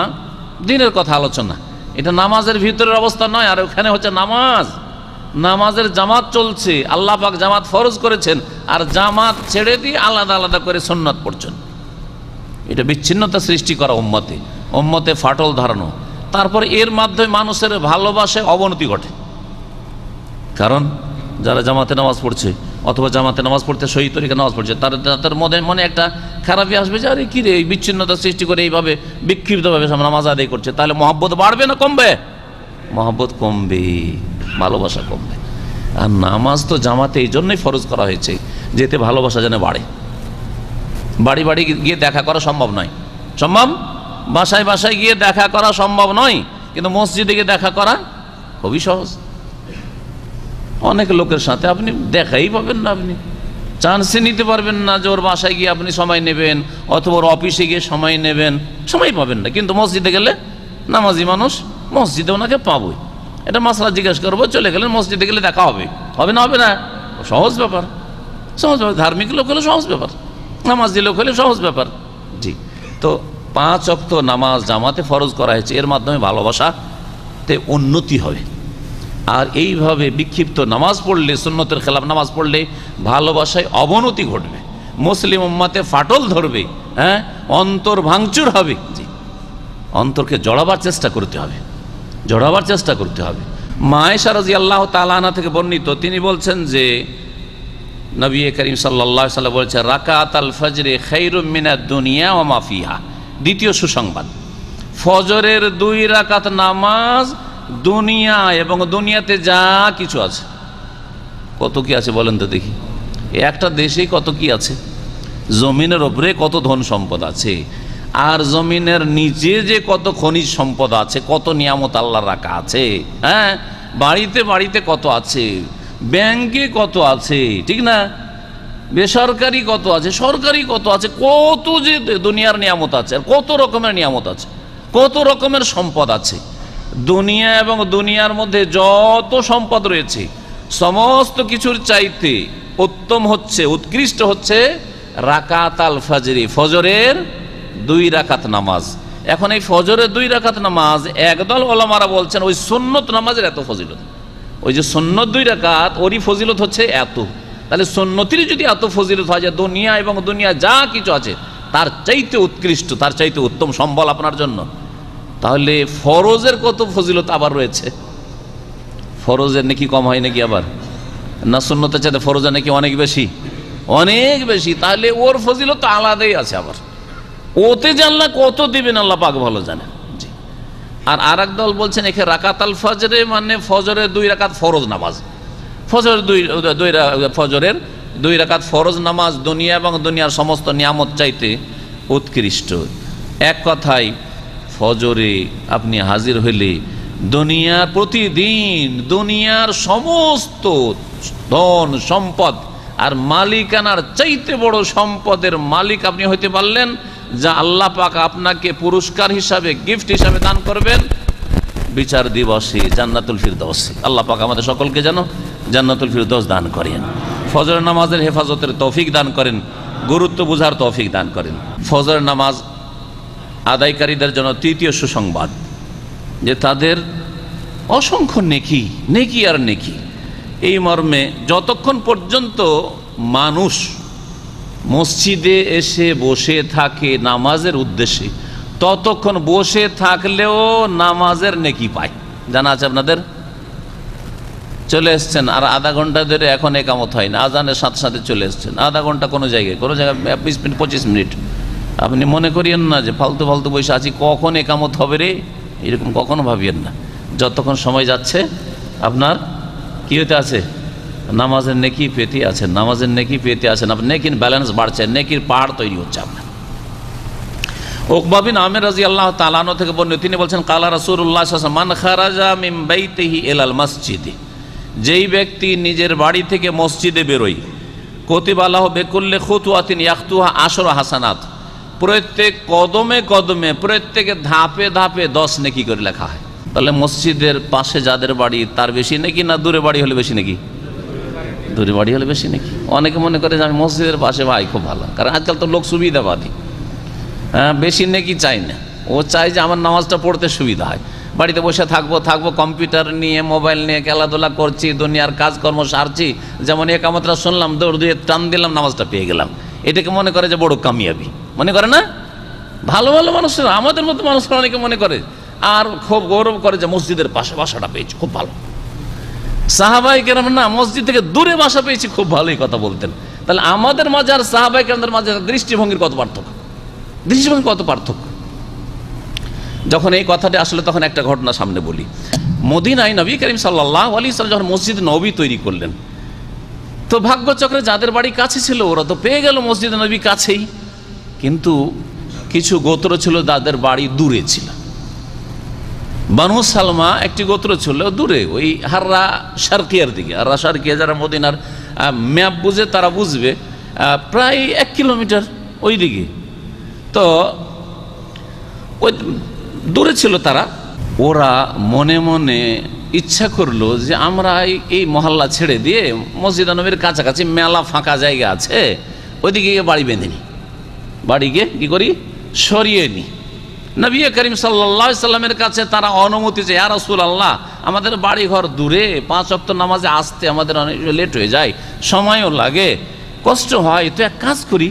দিনের কথা আলোচনা। এটা নামাজের ভিতরের অবস্থা নয়, আর ওখানে হচ্ছে নামাজ, নামাজের জামাত চলছে, আল্লাহ পাক জামাত ফরজ করেছেন, আর জামাত ছেড়ে দিয়ে আলাদা আলাদা করে সুন্নাত পড়ছেন। এটা বিচ্ছিন্নতা সৃষ্টি করা, উম্মতে ফাটল ধরানো। তারপর এর মাধ্যমে মানুষের ভালোবাসায় অবনতি ঘটে, কারণ যারা জামাতে নামাজ পড়ছে অথবা জামাতে নামাজ পড়তে সহি তরিকা নামাজ পড়ছে, তাদের মনে একটা খারাপই আসবে যে আরে কি রে, এই বিচ্ছিন্নতা সৃষ্টি করে এইভাবে বিক্ষিপ্তভাবে নামাজ আদায় করছে, তাহলে মহব্বত বাড়বে না কমবে? মহব্বত কমবে, ভালোবাসা কমবে। আর নামাজ তো জামাতে এই জন্যই ফরজ করা হয়েছে, যেতে ভালোবাসা যেন বাড়ে। বাড়ি বাড়ি গিয়ে দেখা করা সম্ভব নয়, সম্ভব, বাসায় বাসায় গিয়ে দেখা করা সম্ভব নয়, কিন্তু মসজিদে গিয়ে দেখা করা খুবই সহজ। অনেক লোকের সাথে আপনি দেখাই পাবেন না, আপনি চান্সই নিতে পারবেন না যে ওর বাসায় গিয়ে আপনি সময় নেবেন অথবা ওর অফিসে গিয়ে সময় নেবেন, সময় পাবেন না। কিন্তু মসজিদে গেলে নামাজি মানুষ, মসজিদে ওনাকে পাবোই। এটা মাসলা জিজ্ঞেস করবো, চলে গেলেন, মসজিদে গেলে দেখা হবে, হবে না? হবে না, সহজ ব্যাপার, সহজ ব্যাপার। ধার্মিক লোক হলে সহজ ব্যাপার, নামাজি লোক হলে সহজ ব্যাপার। জি, তো 5 ওয়াক্ত নামাজ জামাতে ফরজ করা হয়েছে, এর মাধ্যমে ভালোবাসাতে উন্নতি হবে। আর এইভাবে বিক্ষিপ্ত নামাজ পড়লে, সুন্নতের খেলাফ নামাজ পড়লে ভালোবাসায় অবনতি ঘটবে, মুসলিম উম্মতে ফাটল ধরবে, হ্যাঁ, অন্তর ভাঙচুর হবে। জি, অন্তরকে জড়াবার চেষ্টা করতে হবে, জড়াবার চেষ্টা করতে হবে। মা আয়েশা রাদিয়াল্লাহু তাআলা আনহা থেকে বর্ণিত, তিনি বলছেন যে নবী করিম সাল্লাল্লাহু আলাইহি ওয়াসাল্লাম বলেছেন, রাকাতাল ফজরে খায়রুম মিনাদ দুনিয়া ওয়া মা ফিহা। দ্বিতীয় সুসংবাদ, ফজরের 2 রাকাত নামাজ দুনিয়া এবং দুনিয়াতে যা কিছু আছে, কত কি আছে বলেন তো দেখি। একটা দেশে কত কি আছে, জমিনের ওপরে কত ধন সম্পদ আছে, আর জমিনের নিচে যে কত খনিজ সম্পদ আছে, কত নিয়ামত আল্লাহ রাখা আছে, হ্যাঁ, বাড়িতে বাড়িতে কত আছে, ব্যাংকে কত আছে, ঠিক না, বেসরকারি কত আছে, সরকারি কত আছে, কত যে দুনিয়ার নিয়ামত আছে, আর কত রকমের নিয়ামত আছে, কত রকমের সম্পদ আছে। দুনিয়া এবং দুনিয়ার মধ্যে যত সম্পদ রয়েছে, সমস্ত কিছুর চাইতে উত্তম হচ্ছে, উৎকৃষ্ট হচ্ছে রাকাতাল ফজরি, ফজরের 2 রাকাত নামাজ। এখন এই ফজরের 2 রাকাত নামাজ একদল ওলামারা বলছেন ওই সুন্নত নামাজের এত ফজিলত, ওই যে সুন্নত 2 রাকাত ওরই ফজিলত হচ্ছে এত। তাহলে সুন্নতির যদি এত ফজিলত হয় যে দুনিয়া এবং দুনিয়া যা কিছু আছে তার চাইতে উৎকৃষ্ট, তার চাইতে উত্তম সম্বল আপনার জন্য, তাহলে ফরজের কত ফজিলত আবার রয়েছে। ফরজের নাকি কম হয় নাকি আবার, না সুন্নতের চাইতে ফরজের নাকি অনেক বেশি, অনেক বেশি। তাহলে ওর ফজিলত তো আলাদাই আছে, আবার ওতে জানলা কত দিবেন আল্লাহ পাক ভালো জানেন। জি, আর আরেক দল বলছেন এখানে রাকাতাল ফজরে মানে ফজরের 2 রাকাত ফরজ নামাজ, ফজরের ফজরের 2 রাকাত ফরজ নামাজ দুনিয়া এবং দুনিয়ার সমস্ত নিয়ামত চাইতে উৎকৃষ্ট। এক কথায় ফজরে আপনি হাজির হইলে দুনিয়ার প্রতিদিন দুনিয়ার সমস্ত ধন সম্পদ আর মালিকানার চাইতে বড় সম্পদের মালিক আপনি হইতে পারলেন, যা আল্লাহ পাক আপনাকে পুরস্কার হিসাবে, গিফট হিসাবে দান করবেন বিচার দিবসে, জান্নাতুল ফিরদাউসে। আল্লাহ পাক আমাদের সকলকে যেন জান্নাতুল ফিরদৌস দান করেন, ফজরের নামাজের হেফাজতের তৌফিক দান করেন, গুরুত্ব বোঝার তৌফিক দান করেন। ফজরের নামাজ আদায়কারীদের জন্য তৃতীয় সুসংবাদ যে তাদের অসংখ্য নেকি, নেকি আর নেকি। এই মর্মে যতক্ষণ পর্যন্ত মানুষ মসজিদে এসে বসে থাকে নামাজের উদ্দেশ্যে, ততক্ষণ বসে থাকলেও নামাজের নেকি পায়। জানা আছে আপনাদের? চলে এসছেন আর আধা ঘন্টা ধরে এখন একামত হয় না, আজানের সাথে সাথে চলে এসছেন, আধা ঘন্টা কোনো জায়গায় 20 মিনিট 25 মিনিট, আপনি মনে করিয়েন না যে ফালতু ফালতু বসে আছি, কখন একামত হবে রে, এরকম কখনো ভাবিয়েন না। যতক্ষণ সময় যাচ্ছে আপনার কি হতে আছে? নামাজের নেকি পেতে আছেন, নামাজের নেকি পেতে আছেন, আপনার নেকির ব্যালেন্স বাড়ছে, নেকির পাহাড় তৈরি হচ্ছে আপনার। উকবা বিন আমির রাদিয়াল্লাহু তাআলা আনহু থেকে বর্ণিত, তিনি বলছেন কালা রাসূলুল্লাহ সাল্লাল্লাহু আলাইহি ওয়াসাল্লাম মান খারাজা মিন বাইতিহি ইলাল মসজিদে, যেই ব্যক্তি নিজের বাড়ি থেকে মসজিদে বেরোয়, কুতিবা লাহু বিকুল্লি খুতওয়াতিন ইয়াখতুহা 10 হাসানাত, প্রত্যেক কদমে কদমে, প্রত্যেক ধাপে ধাপে 10 নেকি করে লেখা হয়। তাহলে মসজিদের পাশে যাদের বাড়ি তার বেশি নাকি না দূরে বাড়ি হলে বেশি নাকি? দূরে বাড়ি হলে বেশি নাকি। অনেকে মনে করে যে আমি মসজিদের পাশে ভাই খুব ভালো, কারণ আজকাল তো লোক সুবিধাবাদী, হ্যাঁ, বেশি নাকি চাই না, ও চায় যে আমার নামাজটা পড়তে সুবিধা হয়। বাড়িতে বসে থাকবো কম্পিউটার নিয়ে, মোবাইল নিয়ে খেলাধুলা করছি, দুনিয়ার কাজকর্ম সারছি, যেমন একামতটা শুনলাম, দৌড় দিয়ে টান দিলাম, নামাজটা পেয়ে গেলাম, এটাকে মনে করে যে বড় কামিয়াবি, মনে করে না? ভালো ভালো মানুষরা, আমাদের মতো মানুষরা অনেকে মনে করে আর খুব গৌরব করে যে মসজিদের পাশে বাসাটা পেয়েছি, খুব ভালো। সাহাবায়ে কেরাম না, মসজিদ থেকে দূরে বাসা পেয়েছি, খুব ভালোই কথা বলতেন। তাহলে আমাদের মাঝে আর সাহাবায়ে কেরামদের মাঝে দৃষ্টিভঙ্গির কত পার্থক্য, দৃষ্টিভঙ্গির কত পার্থক্য। যখন এই কথাটা আসলে তখন একটা ঘটনা সামনে বলি। মদিনায় নবী করিম সাল্লাল্লাহু আলাইহি ওয়াসাল্লাম যখন মসজিদ নববী তৈরি করলেন, তো ভাগ্যচক্রে যাদের বাড়ি কাছে ছিল ওরা তো পেয়ে গেল মসজিদ নবী কাছেই, কিন্তু কিছু গোত্র ছিল যাদের বাড়ি দূরে ছিল। বানু সালমা একটি গোত্র ছিল দূরে, ওই হাররা শারকিয়ার দিকে। হাররা শারকিয়া যারা মদিনার ম্যাপ বুঝে তারা বুঝবে, প্রায় 1 কিলোমিটার ওই দিকে। তো ওই দূরে ছিল তারা। ওরা মনে মনে ইচ্ছা করলো যে আমরা এই মহল্লা ছেড়ে দিয়ে মসজিদ নবীর কাছাকাছি মেলা ফাঁকা জায়গা আছে, ওইদিকে গিয়ে বাড়ি বেঁধে নিই, বাড়িকে কি করি সরিয়ে নিই। নবী করিম সাল্লাল্লাহু আলাইহি সাল্লামের কাছে তারা অনুমতি চায়, ইয়া রাসূলুল্লাহ আমাদের বাড়ি ঘর দূরে, 5 ওয়াক্ত নামাজে আসতে আমাদের অনেক লেট হয়ে যায়, সময়ও লাগে, কষ্ট হয়, তো এক কাজ করি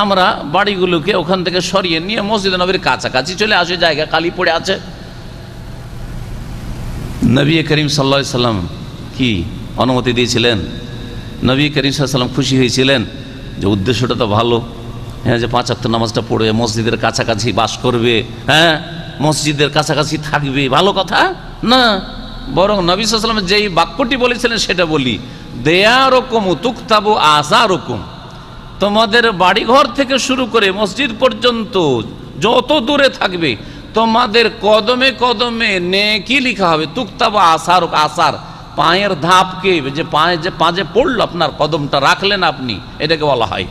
আমরা বাড়িগুলোকে ওখান থেকে সরিয়ে নিয়ে মসজিদ নবীর কাছাকাছি চলে আসে, জায়গা খালি পড়ে আছে। নবী করিম সাল্লাল্লাহু আলাইহি সাল্লাম কি অনুমতি দিয়েছিলেন? নবী করিম সাল্লাল্লাহু আলাইহি সাল্লাম খুশি হয়েছিলেন যে উদ্দেশ্যটা তো ভালো, হ্যাঁ, যে 5 ওয়াক্ত নামাজটা পড়ে মসজিদের কাছাকাছি বাস করবে, হ্যাঁ, মসজিদের কাছাকাছি থাকবে, ভালো কথা না। বরং নবী সাল্লাল্লাহু আলাইহি সাল্লাম যেই বাক্যটি বলেছিলেন সেটা বলি, দেয়ারকুম তুকতাবু আসারকুম, তোমাদের বাড়িঘর থেকে শুরু করে মসজিদ পর্যন্ত যত দূরে থাকবে তোমাদের কদমে কদমে নেকি লিখা হবে। তুকতাবু আসার, আসার পায়ের ধাপকে, যে পায়ে পড়লো আপনার কদমটা রাখলেন আপনি, এটাকে বলা হয়।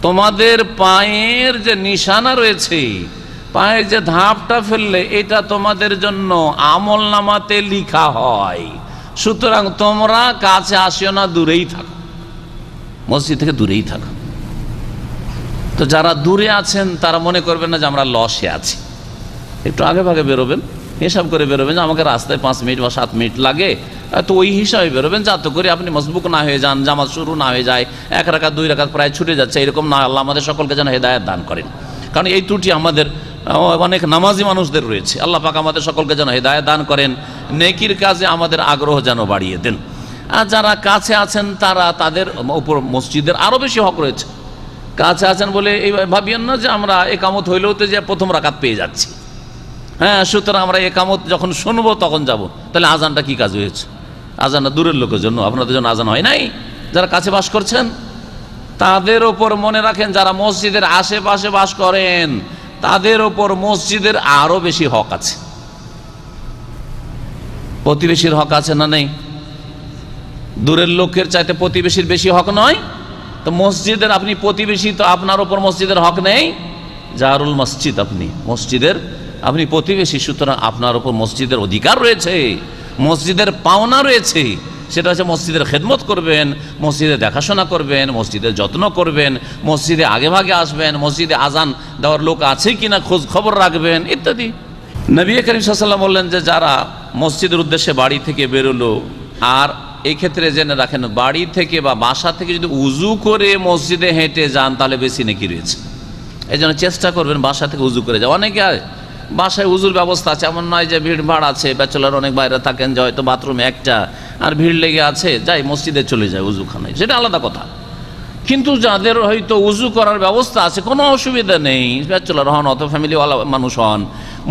তোমাদের পায়ের যে নিশানা রয়েছে, পায়ের যে ধাপটা ফেললে, এটা তোমাদের জন্য আমল নামাতে লিখা হয়। সুতরাং তোমরা কাছে আসিও না, দূরেই থাকো, মসজিদ থেকে দূরেই থাকো। তো যারা দূরে আছেন তারা মনে করবেন না যে আমরা লসে আছি, একটু আগে ভাগে বেরোবেন, হিসাব করে বেরোবেন যে আমাকে রাস্তায় 5 মিনিট বা 7 মিনিট লাগে, তো ওই হিসাবে বেরোবেন যাতে করে আপনি মসবুক না হয়ে যান, জামাত শুরু না হয়ে যায়, 1 রাকাত 2 রাকাত প্রায় ছুটে যাচ্ছে, এরকম না। আল্লাহ আমাদের সকলকে যেন হেদায়েত দান করেন, কারণ এই ত্রুটি আমাদের অনেক নামাজি মানুষদের রয়েছে। আল্লাহ পাক আমাদের সকলকে যেন হেদায়েত দান করেন, নেকির কাজে আমাদের আগ্রহ যেন বাড়িয়ে দেন। আর যারা কাছে আছেন তারা, তাদের উপর মসজিদের আরও বেশি হক রয়েছে। কাছে আছেন বলে এই ভাবিয়েন না যে আমরা একামত হইলেও তো যে 1ম রাকাত পেয়ে যাচ্ছি, হ্যাঁ, সুতরাং আমরা একামত যখন শুনবো তখন যাব। তাহলে আজানটা কি কাজ হয়েছে? আজানটা দূরের লোকের জন্য, আপনাদের জন্য আজান হয় নাই। যারা কাছে বাস করছেন তাদের ওপর মনে রাখেন, যারা মসজিদের আশেপাশে বাস করেন তাদের ওপর মসজিদের আরো বেশি হক আছে। প্রতিবেশীর হক আছে না নেই? দূরের লোকের চাইতে প্রতিবেশীর বেশি হক নয়? তো মসজিদের আপনি প্রতিবেশী, তো আপনার ওপর মসজিদের হক নেই? জারুল মসজিদ, আপনি মসজিদের আপনি প্রতিবেশী, সুতরাং আপনার ওপর মসজিদের অধিকার রয়েছে, মসজিদের পাওনা রয়েছে। সেটা হচ্ছে মসজিদের খেদমত করবেন, মসজিদে দেখাশোনা করবেন, মসজিদের যত্ন করবেন, মসজিদে আগে ভাগে আসবেন, মসজিদে আজান দেওয়ার লোক আছে কিনা খোঁজ খবর রাখবেন ইত্যাদি। নবী করিম সাল্লাল্লাহু আলাইহি ওয়াসাল্লাম বললেন যে যারা মসজিদের উদ্দেশ্যে বাড়ি থেকে বেরোলো, আর এই ক্ষেত্রে জেনে রাখেন বাড়ি থেকে বা বাসা থেকে যদি উজু করে মসজিদে হেঁটে যান তাহলে বেশি নেকি রয়েছে। এই জন্য চেষ্টা করবেন বাসা থেকে উজু করে যাওয়া। অনেকে বাসায় উজুর ব্যবস্থা আছে, এমন নয় যে ভিড় ভাড় আছে, ব্যাচেলার অনেক বাইরে থাকেন, যে হয়তো বাথরুমে একটা আর ভিড় লেগে আছে, যাই মসজিদে চলে যায় উজুখানায়, সেটা আলাদা কথা। কিন্তু যাদের হয়তো উজু করার ব্যবস্থা আছে, কোনো অসুবিধা নেই, ব্যাচেলার হন অত ফ্যামিলিওয়ালা মানুষ হন,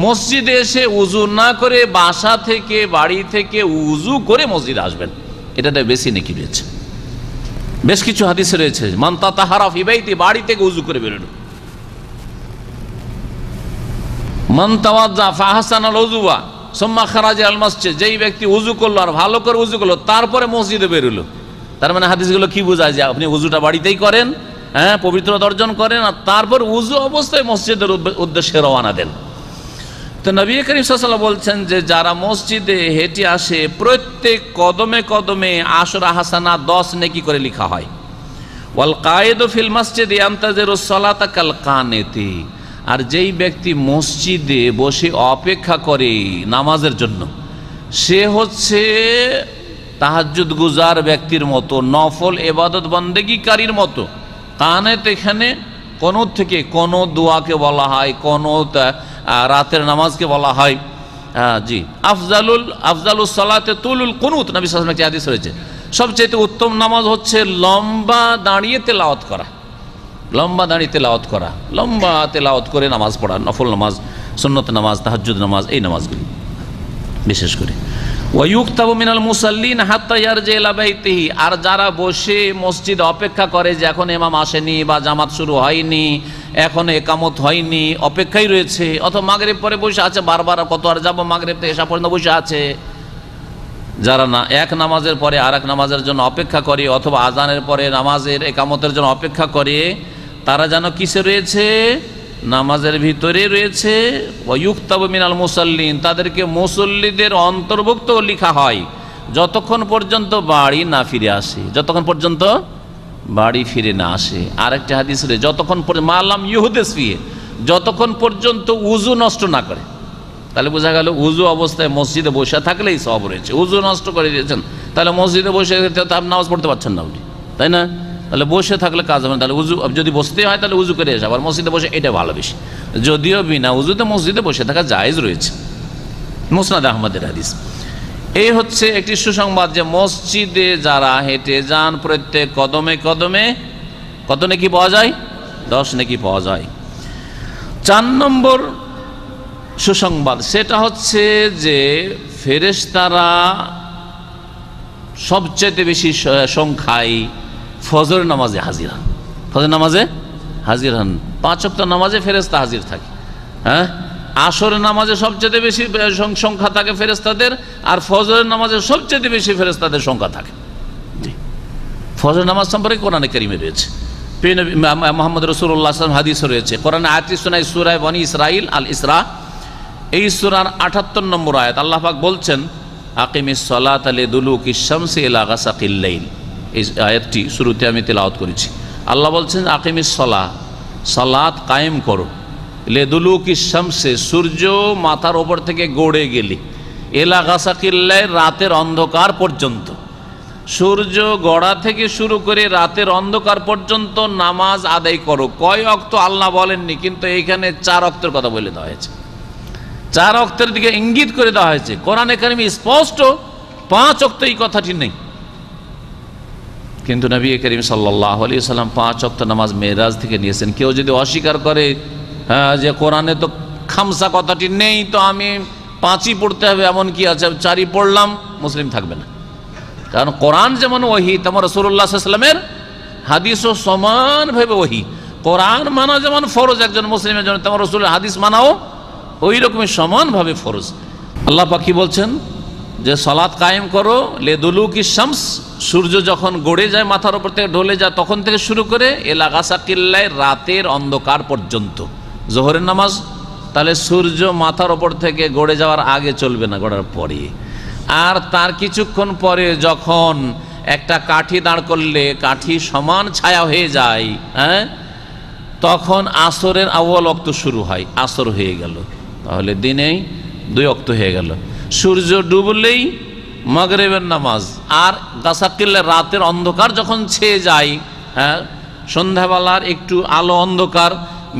মসজিদে এসে উজু না করে বাসা থেকে বাড়ি থেকে উজু করে মসজিদে আসবেন, এটাতে বেশি নেকি রয়েছে। বেশ কিছু হাদিসে রয়েছে মান তাতাহারা ফি বাইতি, বাড়ি থেকে উজু করে বেরোলো, মান তাওয়াজ্জা ফাহসানাল উযুয়া সুম্মা খারাজা আল মসজিদ, যেই ব্যক্তি উজু করলো আর ভালো করে উজু করলো তারপরে মসজিদে বেরোলো। তার মানে হাদিসগুলো কি বোঝায় যে আপনি উজুটা বাড়িতেই করেন, হ্যাঁ, পবিত্রতা অর্জন করেন, আর তারপর উজু অবস্থায় মসজিদের উদ্দেশ্যে রওনা দেন। তো নবী করিম সাল্লাল্লাহু আলাইহি ওয়াসাল্লাম বলছেন যে যারা মসজিদে হেঁটে আসে প্রত্যেক কদমে কদমে 10 হাসানা 10 নেকি করে লেখা হয়। ওয়াল কায়েদু ফিল মসজিদ ইয়ান্তাজিরুস সালাতা কাল কানিতি, আর যেই ব্যক্তি মসজিদে বসে অপেক্ষা করে নামাজের জন্য, সে হচ্ছে তাহাজ্জুদ গুজার ব্যক্তির মতো, নফল ইবাদত বন্দেগীকারীর মতো। কানেত এখানে কোনূত থেকে কোন দোয়াকে বলা হয়, কোন রাতের নামাজকে বলা হয়। জি, আফজালুস সালাতে তুলুল কুনুত, নবী সাল্লাল্লাহু আলাইহি ওয়াসাল্লাম একটি হাদিস রয়েছে, সবচেয়ে উত্তম নামাজ হচ্ছে লম্বা দাঁড়িয়ে তেলাওয়াত করা, লম্বা দাঁড়িয়ে তেলাওয়াত করা, লম্বা তেলাওয়াত করে নামাজ পড়া, নফল নামাজ, সুন্নত নামাজ, তাহাজ্জুদ নামাজ, এই নামাজগুলি বিশেষ করে। ওয়ায়ুক্তাবু মিনাল মুসাল্লিন হাত্তা ইয়ারজি ইলা বাইতিহি, আর যারা বসে মসজিদে অপেক্ষা করে যে এখন ইমাম আসেনি বা জামাত শুরু হয়নি, এখন একামত হয়নি, অপেক্ষায় রয়েছে, অথবা মাগরিব পরে বসে আছে, বারবার কত আর যাবো, মাগরিব থেকে এসা পর্যন্ত বসে আছে, যারা না এক নামাজের পরে আর এক নামাজের জন্য অপেক্ষা করে, অথবা আজানের পরে নামাজের একামতের জন্য অপেক্ষা করে, তারা যেন কিসে রয়েছে, নামাজের ভিতরে রয়েছে। ওয়ায়ুক্তাবু মিনাল মুসাল্লিন, তাদেরকে মুসল্লিদের অন্তর্ভুক্ত লেখা হয় যতক্ষণ পর্যন্ত বাড়ি না ফিরে আসে, যতক্ষণ পর্যন্ত বাড়ি ফিরে না আসে। আরেকটা হাদিস রয়েছে যতক্ষণ মালাম ইহুদিস ফিহে, যতক্ষণ পর্যন্ত উজু নষ্ট না করে। তাহলে বোঝা গেল উজু অবস্থায় মসজিদে বসে থাকলেই সওয়াব রয়েছে। উজু নষ্ট করে দিয়েছেন, তাহলে মসজিদে বসে আপনি নামাজ পড়তে পারছেন না আপনি, তাই না? তাহলে বসে থাকলে কাজ হবে না। তাহলে উজু যদি বসতে হয় তাহলে উজু করে এসে আবার মসজিদে বসে, এটা ভালো বেশি। যদিও বিনা উজুতে মসজিদে বসে থাকা জায়েজ রয়েছে, মুসনাদ আহমদের হাদিস। এই হচ্ছে একটি সুসংবাদ যে মসজিদে যারা হেঁটে যান প্রত্যেক কদমে কদমে কত নেকি পাওয়া যায়, 10 নেকি পাওয়া যায়। 4 নম্বর সুসংবাদ সেটা হচ্ছে যে ফেরেশতারা সবচেয়ে বেশি সংখ্যায় ফজর নামাজে হাজির হন, ফজর নামাজে হাজির হন। 5 ওয়াক্ত নামাজে ফেরেশতা হাজির থাকে, হ্যাঁ। আসরের নামাজে সবচেয়ে বেশি সংখ্যা থাকে ফেরেশতাদের, আর ফজরের নামাজে সবচেয়ে বেশি ফেরেশতাদের সংখ্যা থাকে। ফজর নামাজ সম্পর্কে কোরআনে কারিমে রয়েছে, মুহাম্মদ রাসূলুল্লাহ সাল্লাল্লাহু আলাইহি ওয়াসাল্লাম হাদিস রয়েছে। কোরআনে আয়াতটি শোনায় সূরা বনী ইসরাইল আল ইসরা, এই সূরার 78 নম্বর আয়াত। আল্লাহ পাক বলছেন আকিমিস সালাতা লিদুলুকিশ শামসি ইলা গাসাকিল লাইল। এই আয়াতটি শুরুতে আমি তেলাওয়াত করেছি। আল্লাহ বলছেন আকিমিস সালাহ, সালাত কায়েম করো, লিদুলুকিশ শামসি, সূর্য মাথার ওপর থেকে গড়ে গেলে, ইলা গাসাকিল লাইল, রাতের অন্ধকার পর্যন্ত। সূর্য গড়া থেকে শুরু করে রাতের অন্ধকার পর্যন্ত নামাজ আদায় করো। কয় ওয়াক্ত আল্লাহ বলেননি, কিন্তু এইখানে 4 ওয়াক্তের কথা বলে দেওয়া হয়েছে, 4 ওয়াক্তের দিকে ইঙ্গিত করে দেওয়া হয়েছে। কোরআনে কারিমে স্পষ্ট 5 ওয়াক্ত এই কথাটি নেই, কিন্তু নবী করিম সাল্লাল্লাহু আলাইহি ওয়াসাল্লাম 5 ওয়াক্ত নামাজ মেরাজ থেকে নিয়েছেন। কেউ যদি অস্বীকার করে যে কোরআনে তো খামসা কথাটি নেই, তো আমি 5ই পড়তে হবে এমন কি আছে, 4ই পড়লাম, মুসলিম থাকবে না। কারণ কোরআন যেমন ওহী, তেমন রাসূলুল্লাহ সাল্লাল্লাহু আলাইহি ওয়াসাল্লামের হাদিসও সমানভাবে ওহী। কোরআন মানা যেমন ফরজ একজন মুসলিমের জন্য, তেমন রাসূলের হাদিস মানাও ওই রকমই সমানভাবে ফরজ। আল্লাহ পাক কি বলছেন যে সালাত কায়েম করো লিদুলুকিশ শামস, সূর্য যখন গড়ে যায় মাথার উপর থেকে ঢলে যায় তখন থেকে শুরু করে ইলা গাসাকিল লাইল, রাতের অন্ধকার পর্যন্ত। জোহরের নামাজ তাহলে সূর্য মাথার উপর থেকে গড়ে যাওয়ার আগে চলবে না, গড়ার পরে। আর তার কিছুক্ষণ পরে যখন একটা কাঠি দাঁড় করলে কাঠি সমান ছায়া হয়ে যায়, হ্যাঁ, তখন আসরের আউয়াল ওয়াক্ত শুরু হয়, আসর হয়ে গেল, তাহলে দিনেই 2 ওয়াক্ত হয়ে গেল। সূর্য ডুবলেই মাগরিবের নামাজ। আর গাসাকিলে রাতের অন্ধকার যখন ছেয়ে যায়, হ্যাঁ, সন্ধ্যাবেলার একটু আলো অন্ধকার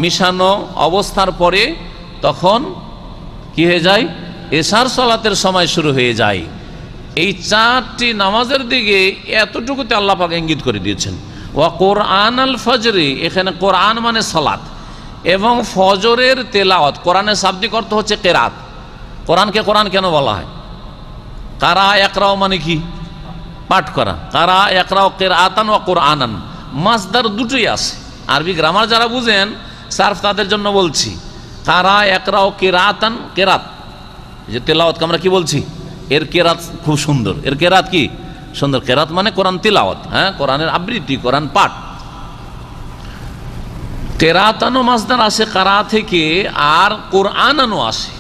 মিশানো অবস্থার পরে তখন কি হয়ে যায়, এশার সালাতের সময় শুরু হয়ে যায়। এই 4টি নামাজের দিকে এতটুকুতে আল্লাহ পাক ইঙ্গিত করে দিয়েছেন। ওয়া কোরআন আল ফজরে, এখানে কোরআন মানে সালাত, এবং ফজরের তেলাওয়াত। কোরআনের শাব্দিক অর্থ হচ্ছে কেরাত। কোরআনকে কোরআন কেন বলা হয়? কারা একরাও মানে কি? পাঠ করা। কারা একরাও কেরাতান ওয়া কোরআনান, মাসদার দুটোই আছে। আরবি গ্রামার যারা বুঝেন সার্ফ তাদের জন্য বলছি। কারা একরাও কেরাতান, কেরাত যে তেলাওয়াতকে আমরা কি বলছি, এর কেরাত খুব সুন্দর। এর কেরাত কি সুন্দর। কেরাত মানে কোরআন তিলাওয়াত, হ্যাঁ, কোরআনের আবৃত্তি, কোরআন পাঠ। কেরাতানো মাসদার আসে কারা থেকে, আর কোরআনানো আসে।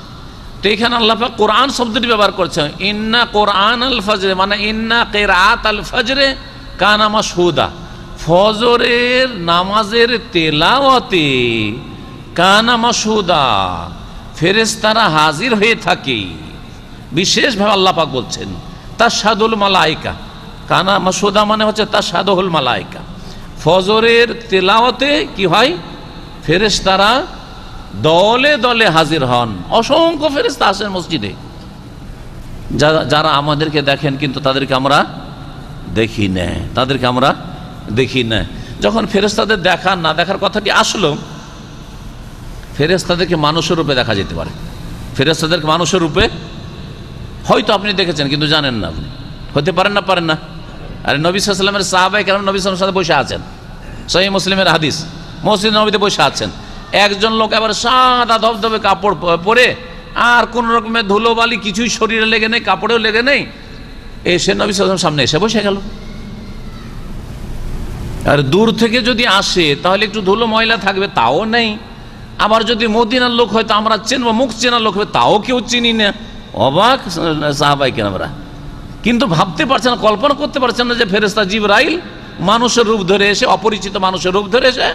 তো এখানে আল্লাহ পাক কোরআন শব্দটি ব্যবহার করছেন। ইন্না কোরআন আল ফজরে মানে ইন্না কেরাত আল ফজরে কানা মাশহুদা, ফজরের নামাজের তেলাওয়াতে কানা মাশহুদা, ফেরেশতারা হাজির হয়ে থাকে। বিশেষভাবে আল্লাহ পাক বলছেন তাশহাদুল মালাইকা, কানা মাশহুদা মানে হচ্ছে তাশহাদুল মালাইকা। ফজরের তেলাওয়াতে কি হয়, ফেরেশতারা দলে দলে হাজির হন। অসংখ্য ফেরেশতা আসেন মসজিদে, যারা আমাদেরকে দেখেন কিন্তু তাদেরকে আমরা দেখি না, তাদেরকে আমরা দেখি না। যখন ফেরেশতাদের দেখা না দেখার কথাটি আসলো, ফেরেশতাদেরকে মানুষের রূপে দেখা যেতে পারে। ফেরেশতাদেরকে মানুষের রূপে হয়তো আপনি দেখেছেন কিন্তু জানেন না, আপনি হতে পারেন না, পারেন না। আরে নবী সাল্লাল্লাহু আলাইহি ওয়াসাল্লামের সাহাবায়ে কেরাম নবী সাল্লাল্লাহু আলাইহি ওয়াসাল্লামের সাথে বসে আছেন, সহিহ মুসলিমের হাদিস, মসজিদ নববীতে বসে আছেন। একজন লোক আবার সাদা ধবধবে কাপড় পরে, আর কোন রকমের ধুলোবালি কিছুই শরীরে লেগে নেই, কাপড়েও লেগে নেই, এসে নবী সাল্লাল্লাহু আলাইহি ওয়াসাল্লামের সামনে এসে বসে গেল। আর দূর থেকে যদি আসে তাহলে একটু ধুলো ময়লা থাকবে, তাও নেই। আবার যদি মদিনার লোক হয়তো আমরা চিনবো, মুখ চেনার লোক হবে, তাও কেউ চিনি না। অবাক সাহাবায়ে কেরামরা, কিন্তু ভাবতে পারছেন না, কল্পনা করতে পারছেন না যে ফেরেশতা জিবরাইল মানুষের রূপ ধরে এসে, অপরিচিত মানুষের রূপ ধরে এসে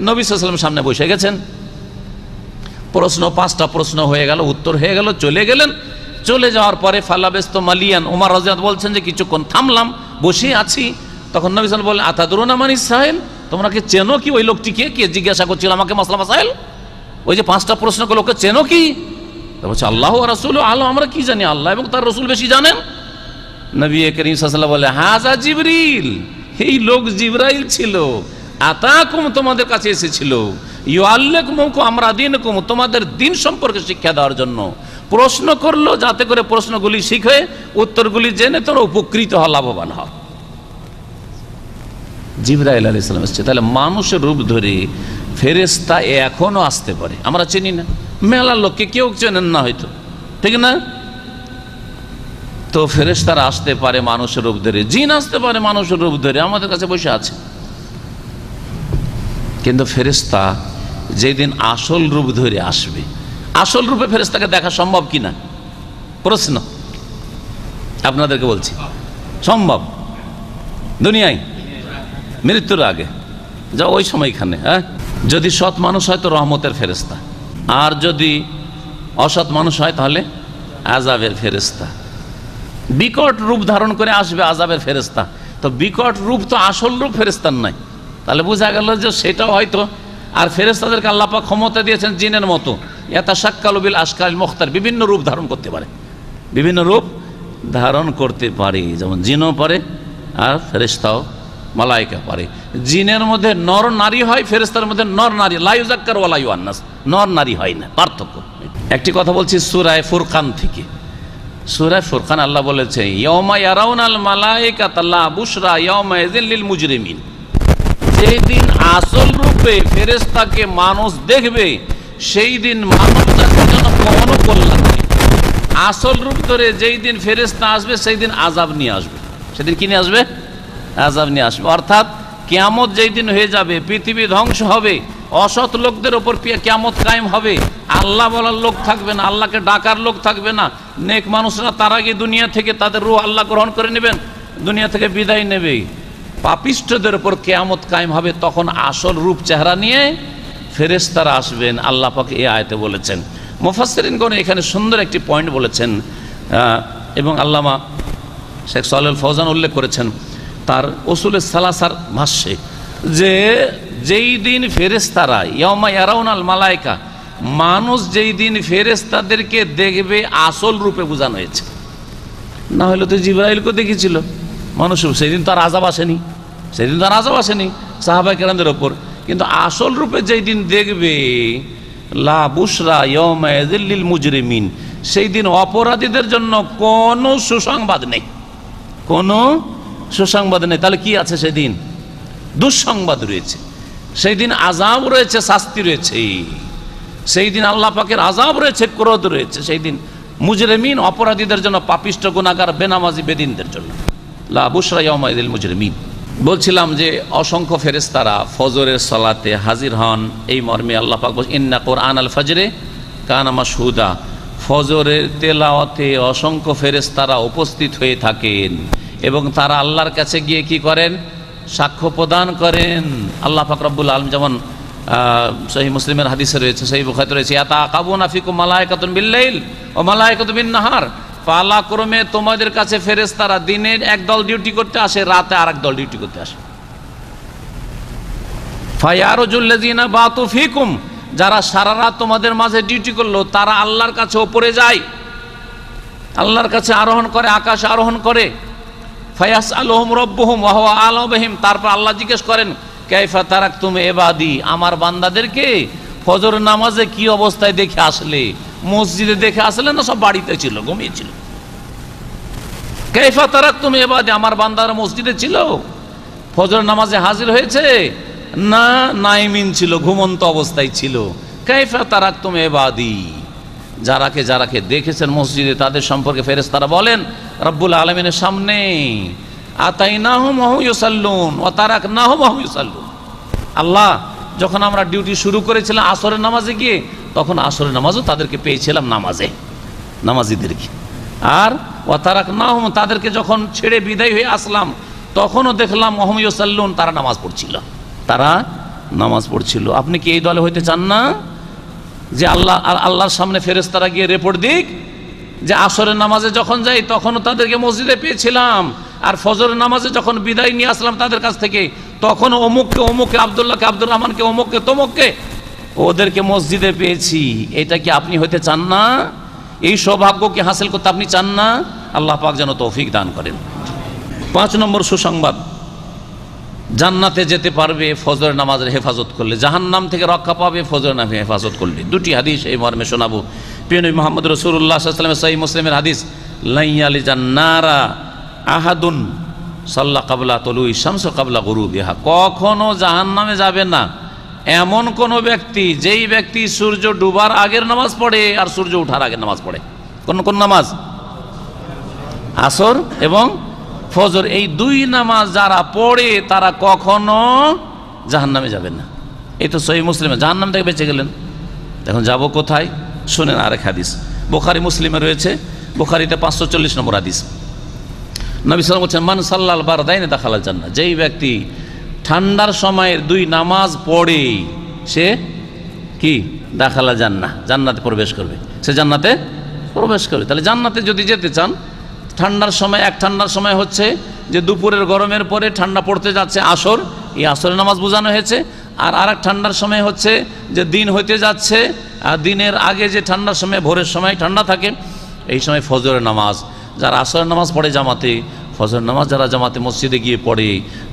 নবী সাল্লাল্লাহু আলাইহি ওয়াসাল্লামের সামনে বসে গেছেন। প্রশ্ন 5টা প্রশ্ন হয়ে গেল, উত্তর হয়ে গেল, চলে গেলেন। চলে যাওয়ার পরে ফালাবেস্ত মালিয়ান, ওমর রাদিয়াল্লাহু বলছেন যে কিছুক্ষণ থামলাম, বসে আছি। তখন নবী সাল্লাল্লাহু আলাইহি ওয়াসাল্লাম বললেন আতাদরুনা মানিস সাইল, তোমরা কি চেনো কি ওই লোকটিকে? কে জিজ্ঞাসা করছিল আমাকে মাসলা মাসাইল? ওই যে 5টা প্রশ্ন লোককে চেনো কি? বলছে আল্লাহ ওয়া রাসূলু আলাম, আমরা কি জানি, আল্লাহ এবং তার রাসূল বেশি জানেন। নবী করিম সাল্লাল্লাহু আলাইহি ওয়াসাল্লাম বলে হাজা জিবরিল, এই লোক জিবরাইল ছিল। আতাকুম, তোমাদের কাছে এসেছিল। ইউআল্লিকুম আমরাদিনকুম, তোমাদের দিন সম্পর্কে শিক্ষা দেওয়ার জন্য প্রশ্ন করলো, যাতে করে প্রশ্নগুলি শিখে উত্তরগুলি জেনে তোমরা উপকৃত হও, লাভবান হও। জিবরাইল আলাইহিস সালাম এসেছে। তাহলে মানুষের রূপ ধরে ফেরেশতা এখনো আসতে পারে, আমরা চিনি না। মেলা লোককে কেউ চেনেন না হয়তো, ঠিক না? তো ফেরেশতারা আসতে পারে মানুষের রূপ ধরে, জিন আসতে পারে মানুষের রূপ ধরে, আমাদের কাছে বসে আছে। কিন্তু ফেরেশতা যেদিন আসল রূপ ধরে আসবে, আসল রূপে ফেরেশতাকে দেখা সম্ভব কিনা প্রশ্ন আপনাদেরকে বলছি। সম্ভব দুনিয়ায় মৃত্যুর আগে, যা ওই সময়খানে, হ্যাঁ, যদি সৎ মানুষ হয় তো রহমতের ফেরেশতা, আর যদি অসৎ মানুষ হয় তাহলে আযাবের ফেরেশতা। বিকট রূপ ধারণ করে আসবে আযাবের ফেরেশতা। তো বিকট রূপ তো আসল রূপ ফেরেশতার নাই, তাহলে বোঝা গেল যে সেটাও হয়তো। আর ফেরেশতাদেরকে আল্লাহ পাক ক্ষমতা দিয়েছেন জিনের মতো, ইয়াতাশাক্কালু বিল আশকালিল মুখতার, বিভিন্ন রূপ ধারণ করতে পারে, বিভিন্ন রূপ ধারণ করতে পারে। যেমন জিনও পারে আর ফেরেশতাও, মালায়েকা পারে। জিনের মধ্যে নর নারী হয়, ফেরেশতার মধ্যে নর নারী, লা ইউযাক্কার ওয়া লা ইউআন্নাস, নর নারী হয় না, পার্থক্য। একটি কথা বলছি সূরা ফুরকান থেকে। সূরা ফুরকান আল্লাহ বলেছে ইয়াউমা ইয়ারাউনাল মালায়েকাতা লা বুশরা ইয়াউমা ইযিল লিল মুজরিমিন, যেই দিন আসল রূপে ফেরেশতাকে মানুষ দেখবে সেই দিন মানব জাতির জন্য কোনো কল্যাণ নেই। আসল রূপ ধরে যেই দিন ফেরেশতা আসবে সেই দিন আযাব নিয়ে আসবে। সেদিন কি নিয়ে আসবে? আযাব নিয়ে আসবে। অর্থাৎ কিয়ামত যেই দিন হয়ে যাবে, পৃথিবী ধ্বংস হবে, অসৎ লোকদের ওপর কিয়ামত কায়েম হবে, আল্লাহ বলার লোক থাকবে না, আল্লাহকে ডাকার লোক থাকবে না। নেক মানুষরা তার আগে দুনিয়া থেকে তাদের রূহ আল্লাহ গ্রহণ করে নেবেন, দুনিয়া থেকে বিদায় নেবে। পাপিষ্ঠদের ওপর কিয়ামত কায়েম হবে, তখন আসল রূপ চেহারা নিয়ে ফেরেশতারা আসবেন, আল্লাহ পাক এই আয়াতে বলেছেন। মুফাসসিরিনগণ এখানে সুন্দর একটি পয়েন্ট বলেছেন, এবং আল্লামা শেখ সালেহ ফৌজান উল্লেখ করেছেন তার উসুলে সালাসার ভাষ্যে, যে যেই দিন ফেরেশতারা ইয়াউমা ইয়ারাউনাল মালায়েকা, মানুষ যেই দিন ফেরেশতাদেরকে দেখবে আসল রূপে বোঝানো হয়েছে, না হলে তো জিবরাইলকে দেখেছিল মানুষ, সেদিন তো আর আযাব আসেনি, সেদিন তো আর আযাব আসেনি সাহাবায়ে কেরামদের ওপর, কিন্তু আসল রূপে যেই দিন দেখবে লা বুশরা ইয়াউমাইযিল লিল মুজরিমিন, সেই দিন অপরাধীদের জন্য কোনো সুসংবাদ নেই, কোনো সুসংবাদ নেই। তাহলে কি আছে সেদিন? দুঃসংবাদ রয়েছে, সেই দিন আযাব রয়েছে, শাস্তি রয়েছে, সেই দিন আল্লাহ পাকের আযাব রয়েছে, ক্রোধ রয়েছে সেই দিন মুজরিমিন, অপরাধীদের জন্য, পাপিষ্ঠ গুনাহগার বেনামাজি বেদিনদের জন্য। লা বুশরা ইয়াউমাইযিল মুজরিমিন। বলছিলাম যে অসংখ্য ফেরেশতারা ফজরের সালাতে হাজির হন, এই মর্মে আল্লাহ পাক বলেন ইন্না কুরআনাল ফাজরে কানা মাশহুদা, ফজরের তেলাওয়াতে অসংখ্য ফেরেশতারা উপস্থিত হয়ে থাকেন এবং তারা আল্লাহর কাছে গিয়ে কি করেন? সাক্ষ্য প্রদান করেন। আল্লাহ পাক রব্বুল আলামিন যেমন সহিহ মুসলিমের হাদিসে রয়েছে, সহিহ বুখারীতে রয়েছে, ইয়াতাকাবুনা ফিকুম মালায়েকাতুন বিল-লাইল ওয়া মালায়েকাতুন বিন-নাহার, পালাক্রমে তোমাদের কাছে ফেরেশতারা দিনের একদল ডিউটি করতে আসে, রাতে আরেক দল ডিউটি করতে আসে। ফায়ারুজুল্লাযিনা বাতু ফিকুম, যারা সারা রাত তোমাদের মাঝে ডিউটি করলো তারা আল্লাহর কাছে উপরে যায়, আল্লাহর কাছে আরোহণ করে, আকাশে আরোহণ করে। ফায়াসআলুহুম রাব্বুহুম ওয়া হুয়া আ'লামু বিহিম, তারপর আল্লাহ জিজ্ঞেস করেন কাইফা তারাকতুম ইবাদি, আমার বান্দাদেরকে ফজর নামাজে কি অবস্থায় দেখে আসলে? মসজিদে দেখে আসলে না সব বাড়িতে ছিল, ঘুমিয়েছিল? কাইফা তারাকতুম ইবাদি, আমার বান্দারা মসজিদে ছিল, ফজর নামাজে হাজির হয়েছে, না নাইমিন ছিল, ঘুমন্ত অবস্থায় ছিল। কাইফা তারাকতুম ইবাদি, যারাকে দেখেছেন মসজিদে তাদের সম্পর্কে ফেরেশতারা বলেন রব্বুল আলামিনের সামনে, আতাইনাহুম ওয়া হুম ইউসাল্লুন ওয়া তারাকনাহুম ওয়া হুম ইউসাল্লুন। আল্লাহ, যখন আমরা ডিউটি শুরু করেছিলাম আসরের নামাজে গিয়ে, তখন আসরের নামাজও তাদেরকে পেয়েছিলাম নামাজে, নামাজিদেরকে। আর ওয়া তারাকনাহুম, তাদেরকে যখন ছেড়ে বিদায় হয়ে আসলাম তখনও দেখলাম ওয়া হুম ইউসাল্লুন, তারা নামাজ পড়ছিল, তারা নামাজ পড়ছিল। আপনি কি এই দলে হইতে চান না যে আল্লাহর সামনে ফেরেশতারা গিয়ে রিপোর্ট দিক যে আসরের নামাজে যখন যাই তখনও তাদেরকে মসজিদে পেয়েছিলাম, আর ফজরের নামাজে যখন বিদায় নিয়ে আসলাম তাদের কাছ থেকে তখন অমুককে আব্দুল্লাহকে, আব্দুর রহমানকে, অমুককে তমুককে, ওদেরকে মসজিদে পেয়েছি? এটা কি আপনি হইতে চান না? এই সৌভাগ্য কি হাসিল করতে আপনি চান না? আল্লাহ পাক যেন তৌফিক দান করেন। 5 নম্বর সুসংবাদ, জান্নাতে যেতে পারবে ফজরের নামাজের হেফাজত করলে, জাহান্নাম থেকে রক্ষা পাবে ফজরের নামে হেফাজত করলে। 2টি হাদিস এই মর্মে শোনাবো। প্রিয় নবী মুহাম্মদ রাসূলুল্লাহ সাল্লাল্লাহু আলাইহি ওয়াসাল্লামের সহিহ মুসলিমের হাদিস, লাইয়ালি জান্নারা আহাদুন সাল্লা কাবলা তলুই শামস কাবলা গুরুবিহা, কখনো জাহান্নামে যাবে না এমন কোন ব্যক্তি, যেই ব্যক্তি সূর্য ডুবার আগের নামাজ পড়ে আর সূর্য ওঠার আগের নামাজ পড়ে। কোন নামাজ? আসর এবং ফজর, এই 2 নামাজ যারা পড়ে তারা কখনো জাহান্নামে যাবে না। এই তো সহিহ মুসলিমে, জাহান্নাম থেকে বেঁচে গেলেন। এখন যাব কোথায়? শুনেন আরেক হাদিস, বুখারী মুসলিমে রয়েছে, বুখারীতে 540 নম্বর হাদিস। নবী সাল্লাল্লাহু আলাইহি ওয়াসাল্লাম বলেছেন, মান সাল্লাল বারদাইনে দাখালাল জান্নাহ, যেই ব্যক্তি ঠান্ডার সময়ের 2 নামাজ পড়ে সে কি? দাখালাল জান্নাহ, জান্নাতে প্রবেশ করবে, সে জান্নাতে প্রবেশ করবে। তাহলে জান্নাতে যদি যেতে চান, ঠান্ডার সময়, এক ঠান্ডার সময় হচ্ছে যে দুপুরের গরমের পরে ঠান্ডা পড়তে যাচ্ছে আসর, এই আসরের নামাজ বোঝানো হয়েছে। আর আরেক ঠান্ডার সময় হচ্ছে যে দিন হইতে যাচ্ছে, আর দিনের আগে যে ঠান্ডার সময়, ভোরের সময় ঠান্ডা থাকে, এই সময় ফজরের নামাজ। যারা আসরের নামাজ পড়ে জামাতে, ফজরের নামাজ যারা জামাতে মসজিদে গিয়ে পড়ে,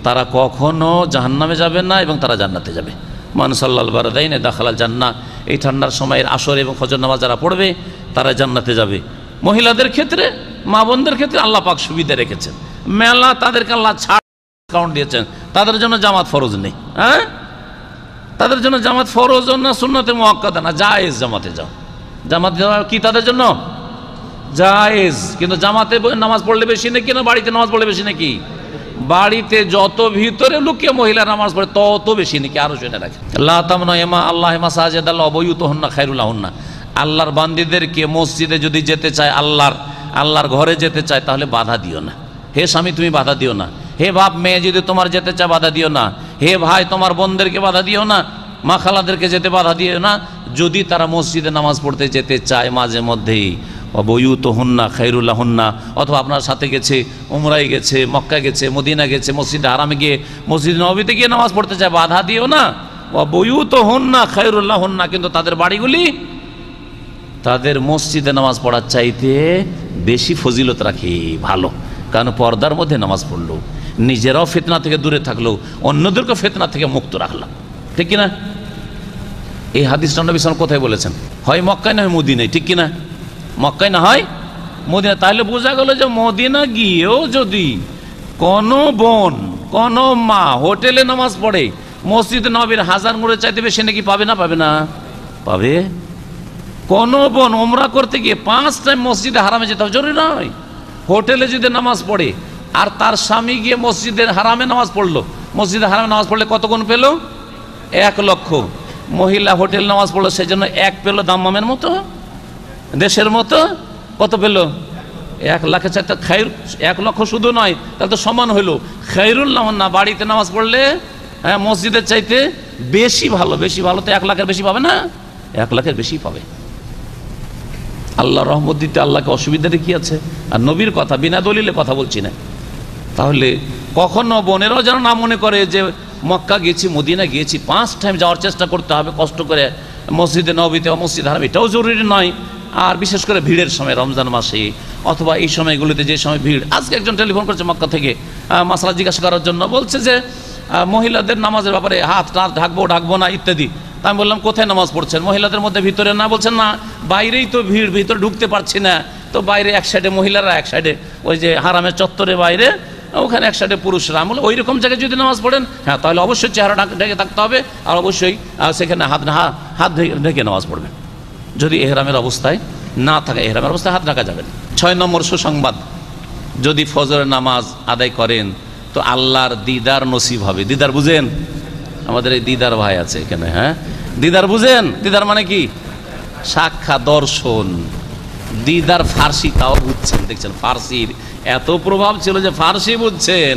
তারা কখনো জাহান্নামে যাবে না এবং তারা জান্নাতে যাবে। মান সাল্লাল বারদাইনে দাখালাল জান্নাহ, এই ঠান্ডার সময়ের আসর এবং ফজর নামাজ যারা পড়বে তারা জান্নাতে যাবে। মহিলাদের ক্ষেত্রে, মা বোনদের ক্ষেত্রে আল্লাহ পাক সুবিধা রেখেছেন, মেলা তাদেরকে আল্লাহ ছাড় ডিসকাউন্ট দিয়েছেন, তাদের জন্য জামাত ফরজ নেই। হ্যাঁ, তাদের জন্য জামাত ফরজ না, সুন্নতে মুআক্কাদা না, জায়েজ জামাতে যাও। জামাতে যাওয়া কি তাদের জন্য জায়েজ, কিন্তু জামাতে নামাজ পড়লে বেশি নাকি না বাড়িতে নামাজ পড়লে বেশি নাকি? বাড়িতে যত ভিতরে লুকিয়ে মহিলা নামাজ পড়ে তত বেশি নাকি, আরো শুনে রাখে। লা তামনা ইমা আল্লাহ মাসাজিদাল্লাহ অবয়ুতহুন্না খায়রুলাহুন্না, আল্লাহর বান্দীদেরকে মসজিদে যদি যেতে চায়, আল্লাহর ঘরে যেতে চায়, তাহলে বাধা দিও না। হে স্বামী তুমি বাধা দিও না, হে বাপ মেয়ে যদি তোমার যেতে চায় বাধা দিও না, হে ভাই তোমার বোনদেরকে বাধা দিও না, মা খালাদেরকে যেতে বাধা দিও না। যদি তারা মসজিদে নামাজ পড়তে যেতে চায় মাঝে মধ্যেই, অবয়ুতহুন্না খায়রুলাহুন্না, অথবা আপনার সাথে গেছে, উমরায় গেছে, মক্কা গেছে, মদিনা গেছে, মসজিদে হারামে গিয়ে মসজিদ নববীতে গিয়ে নামাজ পড়তে চায়, বাধা দিও না। অবয়ুতহুন্না খায়রুলাহুন্না, কিন্তু তাদের বাড়িগুলি তাদের মসজিদে নামাজ পড়ার চাইতে বেশি ফজিলত রাখে, ভালো। কারণ পর্দার মধ্যে নামাজ পড়লো, নিজেরাও ফিতনা থেকে দূরে থাকলো, অন্যদেরকে ফিতনা থেকে মুক্ত রাখলাম, ঠিক কিনা? এই হাদিসটা নবী সাল্লাল্লাহু আলাইহি ওয়াসাল্লাম কোথায় বলেছেন? হয় মক্কায় না হয় মদিনায়, ঠিক কিনা? মক্কায় না হয় মদিনা। তাহলে বোঝা গেল যে মদিনা গিয়েও যদি কোনো বোন কোনো মা হোটেলে নামাজ পড়ে, মসজিদ নবীর হাজার মুড়ে চাইতে বেশি নাকি পাবে না? পাবে না? পাবে। কোনো বোন উমরা করতে গিয়ে 5 টাইম মসজিদে হারামে যেতে হবে জরুরি নয়। হোটেলে যদি নামাজ পড়ে আর তার স্বামী গিয়ে মসজিদের হারামে নামাজ পড়লো, মসজিদে হারামে নামাজ পড়লে কত গুণ পেল? 1 লক্ষ। মহিলা হোটেল নামাজ পড়লো, সেজন্য 1 পেল দাম্মামের মতো, দেশের মতো। কত পেল? 1 লাখের চাইতে খায়র, 1 লক্ষ শুধু নয়, তাহলে তো সমান হইলো। খায়রুল্লাহ না, বাড়িতে নামাজ পড়লে মসজিদের চাইতে বেশি ভালো। বেশি ভালো তো 1 লাখের বেশি পাবে না? 1 লাখের বেশি পাবে। আল্লাহ রহমত দিতে আল্লাহকে অসুবিধাতে কি আছে? আর নবীর কথা, বিনা দলিলে কথা বলছি না। তাহলে কখনো বোনেরাও যেন না মনে করে যে মক্কা গেছি, মদিনা গিয়েছি, 5 টাইম যাওয়ার চেষ্টা করতে হবে কষ্ট করে মসজিদে নববীতে বা মসজিদ হারাম, এটাও জরুরি নয়। আর বিশেষ করে ভিড়ের সময়, রমজান মাসে অথবা এই সময়গুলিতে যে সময় ভিড়। আজকে একজন টেলিফোন করছে মক্কা থেকে, মাসলা জিজ্ঞাসা করার জন্য, বলছে যে মহিলাদের নামাজের ব্যাপারে হাত ঢাকবো না ইত্যাদি। তা আমি বললাম কোথায় নামাজ পড়ছেন? মহিলাদের মধ্যে ভিতরে না? বলছেন না, বাইরেই তো ভিড়, ভিতরে ঢুকতে পারছি না। তো বাইরে এক সাইডে মহিলারা, এক সাইডে ওই যে হারামের চত্বরে বাইরে, ওখানে এক সাইডে পুরুষরা। আমি বললাম ওই রকম জায়গায় যদি নামাজ পড়েন, হ্যাঁ তাহলে অবশ্যই চেহারা ঢেকে থাকতে হবে, আর অবশ্যই সেখানে হাত ঢেকে নামাজ পড়বেন। যদি এহরামের অবস্থায় না থাকে, এহরামের অবস্থায় হাত ঢাকা যাবে না। 6 নম্বর সুসংবাদ, যদি ফজরের নামাজ আদায় করেন তো আল্লাহর দিদার নসিব হবে। দিদার বুঝেন? আমাদের এই দিদার ভাই আছে এখানে, হ্যাঁ দিদার বুঝেন? দিদার মানে কি? সাক্ষাৎ, দর্শন। দিদার ফার্সি তাও বুঝছেন, দেখছেন ফার্সির এত প্রভাব ছিল যে ফার্সি বুঝছেন,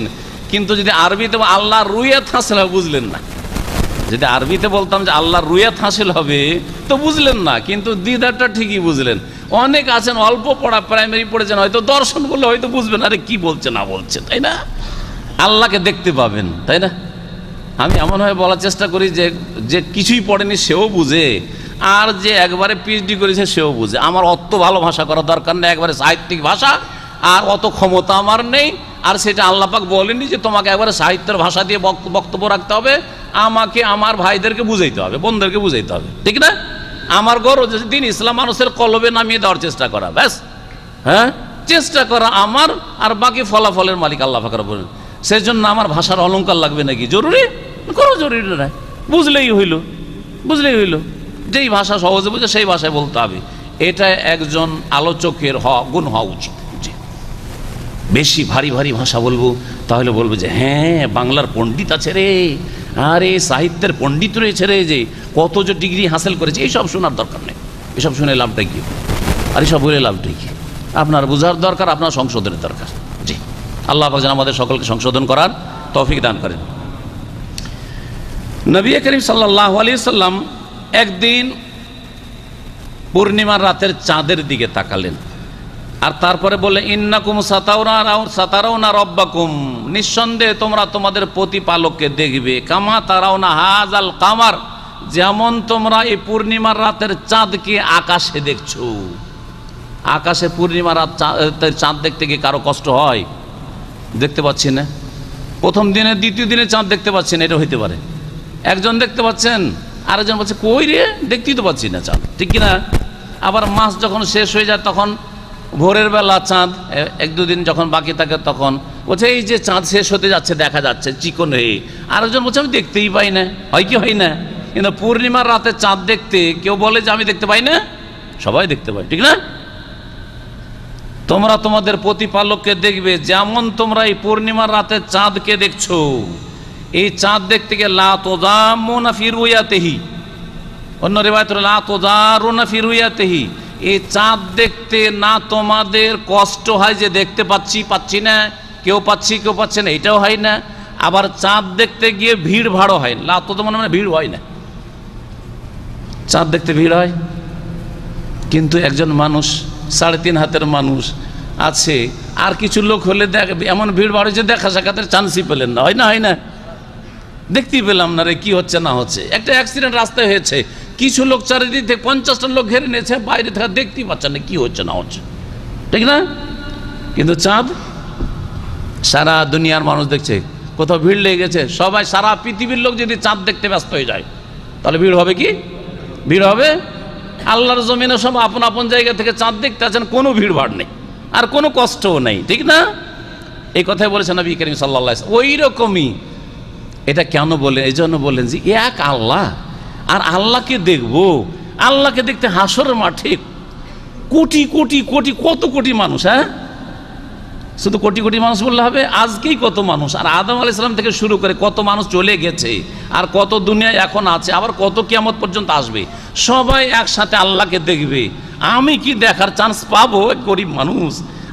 কিন্তু যদি আরবিতে আল্লাহর রুয়াত হাসিল হবে বুঝলেন না। যদি আরবিতে বলতাম যে আল্লাহর রুয়াত হাসিল হবে তো বুঝলেন না, কিন্তু দিদারটা ঠিকই বুঝলেন। অনেক আছেন অল্প পড়া, প্রাইমারি পড়েছেন, হয়তো দর্শন বললে হয়তো বুঝবেন আরে কি বলছে না বলছে, তাই না? আল্লাহকে দেখতে পাবেন, তাই না? আমি এমনভাবে বলার চেষ্টা করি যে যে কিছুই পড়েনি সেও বুঝে, আর যে একবারে পিএইচডি করেছে সেও বুঝে। আমার অত ভালো ভাষা করার দরকার নেই, একবারে সাহিত্যিক ভাষা, আর অত ক্ষমতা আমার নেই। আর সেটা আল্লাহ পাক বলেনি যে তোমাকে একবারে সাহিত্যের ভাষা দিয়ে বক্তব্য রাখতে হবে, আমাকে আমার ভাইদেরকে বুঝাইতে হবে, বোনদেরকে বুঝাইতে হবে, ঠিক না? আমার গরজ দিন ইসলাম মানুষের কলবে নামিয়ে দেওয়ার চেষ্টা করা, ব্যাস। হ্যাঁ, চেষ্টা করা আমার, আর বাকি ফলাফলের মালিক আল্লাহ পাক রব্বুল আলামিন। সেজন্য আমার ভাষার অলঙ্কার লাগবে নাকি? জরুরি? কোনো জরুরি নয়, বুঝলেই হইল, বুঝলেই হইল। যেই ভাষা সহজে বুঝে সেই ভাষায় বলতে হবে। এটা একজন আলোচকের গুণ হওয়া উচিত। বেশি ভারী ভারী ভাষা বলবো তাহলে বলবো যে হ্যাঁ বাংলার পণ্ডিত আছে রে, আরে সাহিত্যের পণ্ডিত রয়েছে রে, যে কত যে ডিগ্রি হাসিল করেছে, এইসব শোনার দরকার নেই। এসব শুনে লাভটাই কি? আর এসব বলে লাভটাই কি? আপনার বোঝার দরকার, আপনার সংশোধনের দরকার। জি, আল্লাহ পাক যেন আমাদের সকলকে সংশোধন করার তৌফিক দান করেন। নবী করিম সাল্লাল্লাহু আলাইহি সাল্লাম একদিন পূর্ণিমার রাতের চাঁদের দিকে তাকালেন, আর তারপরে বলে ইন্নাকুম সাতারাউনা রব্বাকুম, নিঃসন্দেহে তোমরা তোমাদের প্রতিপালককে দেখবে, কামা তারাউনা হাজাল কামার, যেমন তোমরা এই পূর্ণিমার রাতের চাঁদকে আকাশে দেখছো। আকাশে পূর্ণিমার রাত চাঁদ দেখতে গিয়ে কারো কষ্ট হয়? দেখতে পাচ্ছি না। প্রথম দিনে দ্বিতীয় দিনে চাঁদ দেখতে পাচ্ছি না, এটা হইতে পারে। একজন দেখতে পাচ্ছেন, আরেকজন বলছে কই রে, দেখতেই তো পাচ্ছি না চাঁদ, ঠিক কিনা? আবার মাস যখন শেষ হয়ে যায় তখন ভোরের বেলা চাঁদ, 1-2 দিন যখন বাকি থাকে তখন বলছে এই যে চাঁদ শেষ হতে যাচ্ছে, দেখা যাচ্ছে চিকন হয়ে। আরেকজন বলছে আমি দেখতেই পাই না। হয় কি হয় না? কিন্তু পূর্ণিমার রাতে চাঁদ দেখতে কেউ বলে যে আমি দেখতে পাই না? সবাই দেখতে পাই, ঠিক না? তো তোমরা তোমাদের প্রতিপালককে দেখবে যেমন তোমরা এই পূর্ণিমার রাতে চাঁদকে দেখছো। এই চাঁদ দেখতে গিয়ে লা তুযাম্মুনা ফি রুয়াতিহি, অন্য রিওয়ায়াত লা তুযারুনা ফি রুয়াতিহি, এই চাঁদ দেখতে না তোমাদের কষ্ট হয় যে দেখতে পাচ্ছি না, কেউ পাচ্ছে না, এটাও হয় না। আবার চাঁদ দেখতে গিয়ে ভিড় ভাড়ও হয় না। লা তুযাম্মুনা মানে ভিড় হয় না, চাঁদ দেখতে ভিড় হয়। কিন্তু একজন মানুষ 3.5 হাতের মানুষ আছে, আর কিছু লোক হলে এমন ভিড় ভাড় হয়েছে দেখা সাক্ষাতের চান্সই পেলেন না, হয় না? হয় না? দেখতেই পেলাম না রে কি হচ্ছে না হচ্ছে। একটা অ্যাক্সিডেন্ট রাস্তায় হয়েছে, কিছু লোক চারিদিক থেকে 50টা লোক ঘেরে নিয়েছে, বাইরে থেকে দেখতেই পাচ্ছে না কি হচ্ছে না হচ্ছে, ঠিক না? কিন্তু চাঁদ সারা দুনিয়ার মানুষ দেখছে, কোথাও ভিড় লেগে গেছে, সবাই সারা পৃথিবীর লোক যদি চাঁদ দেখতে ব্যস্ত হয়ে যায় তাহলে ভিড় হবে কি? ভিড় হবে? আল্লাহর জমিনে সব আপন আপন জায়গা থেকে চাঁদ দেখতে আছেন, কোনো ভিড় ভাড় নেই আর কোনো কষ্টও নেই, ঠিক না? এই কথাই বলেছেন নবী করিম সাল্লাল্লাহু আলাইহি ওয়াসাল্লাম। ওই রকমই এটা কেন বলে? এই জন্য বলেন যে এক আল্লাহ, আর আল্লাহকে দেখবো, আল্লাহকে দেখতে হাসরের মাঠে কোটি কোটি কোটি কত কোটি মানুষ, হ্যাঁ শুধু কোটি কোটি মানুষ বললে হবে? আজকেই কত মানুষ, আর আদম আলাইহিস সালাম থেকে শুরু করে কত মানুষ চলে গেছে, আর কত দুনিয়ায় এখন আছে, আবার কত কিয়ামত পর্যন্ত আসবে, সবাই একসাথে আল্লাহকে দেখবে। আমি কি দেখার চান্স পাবো? গরিব মানুষ,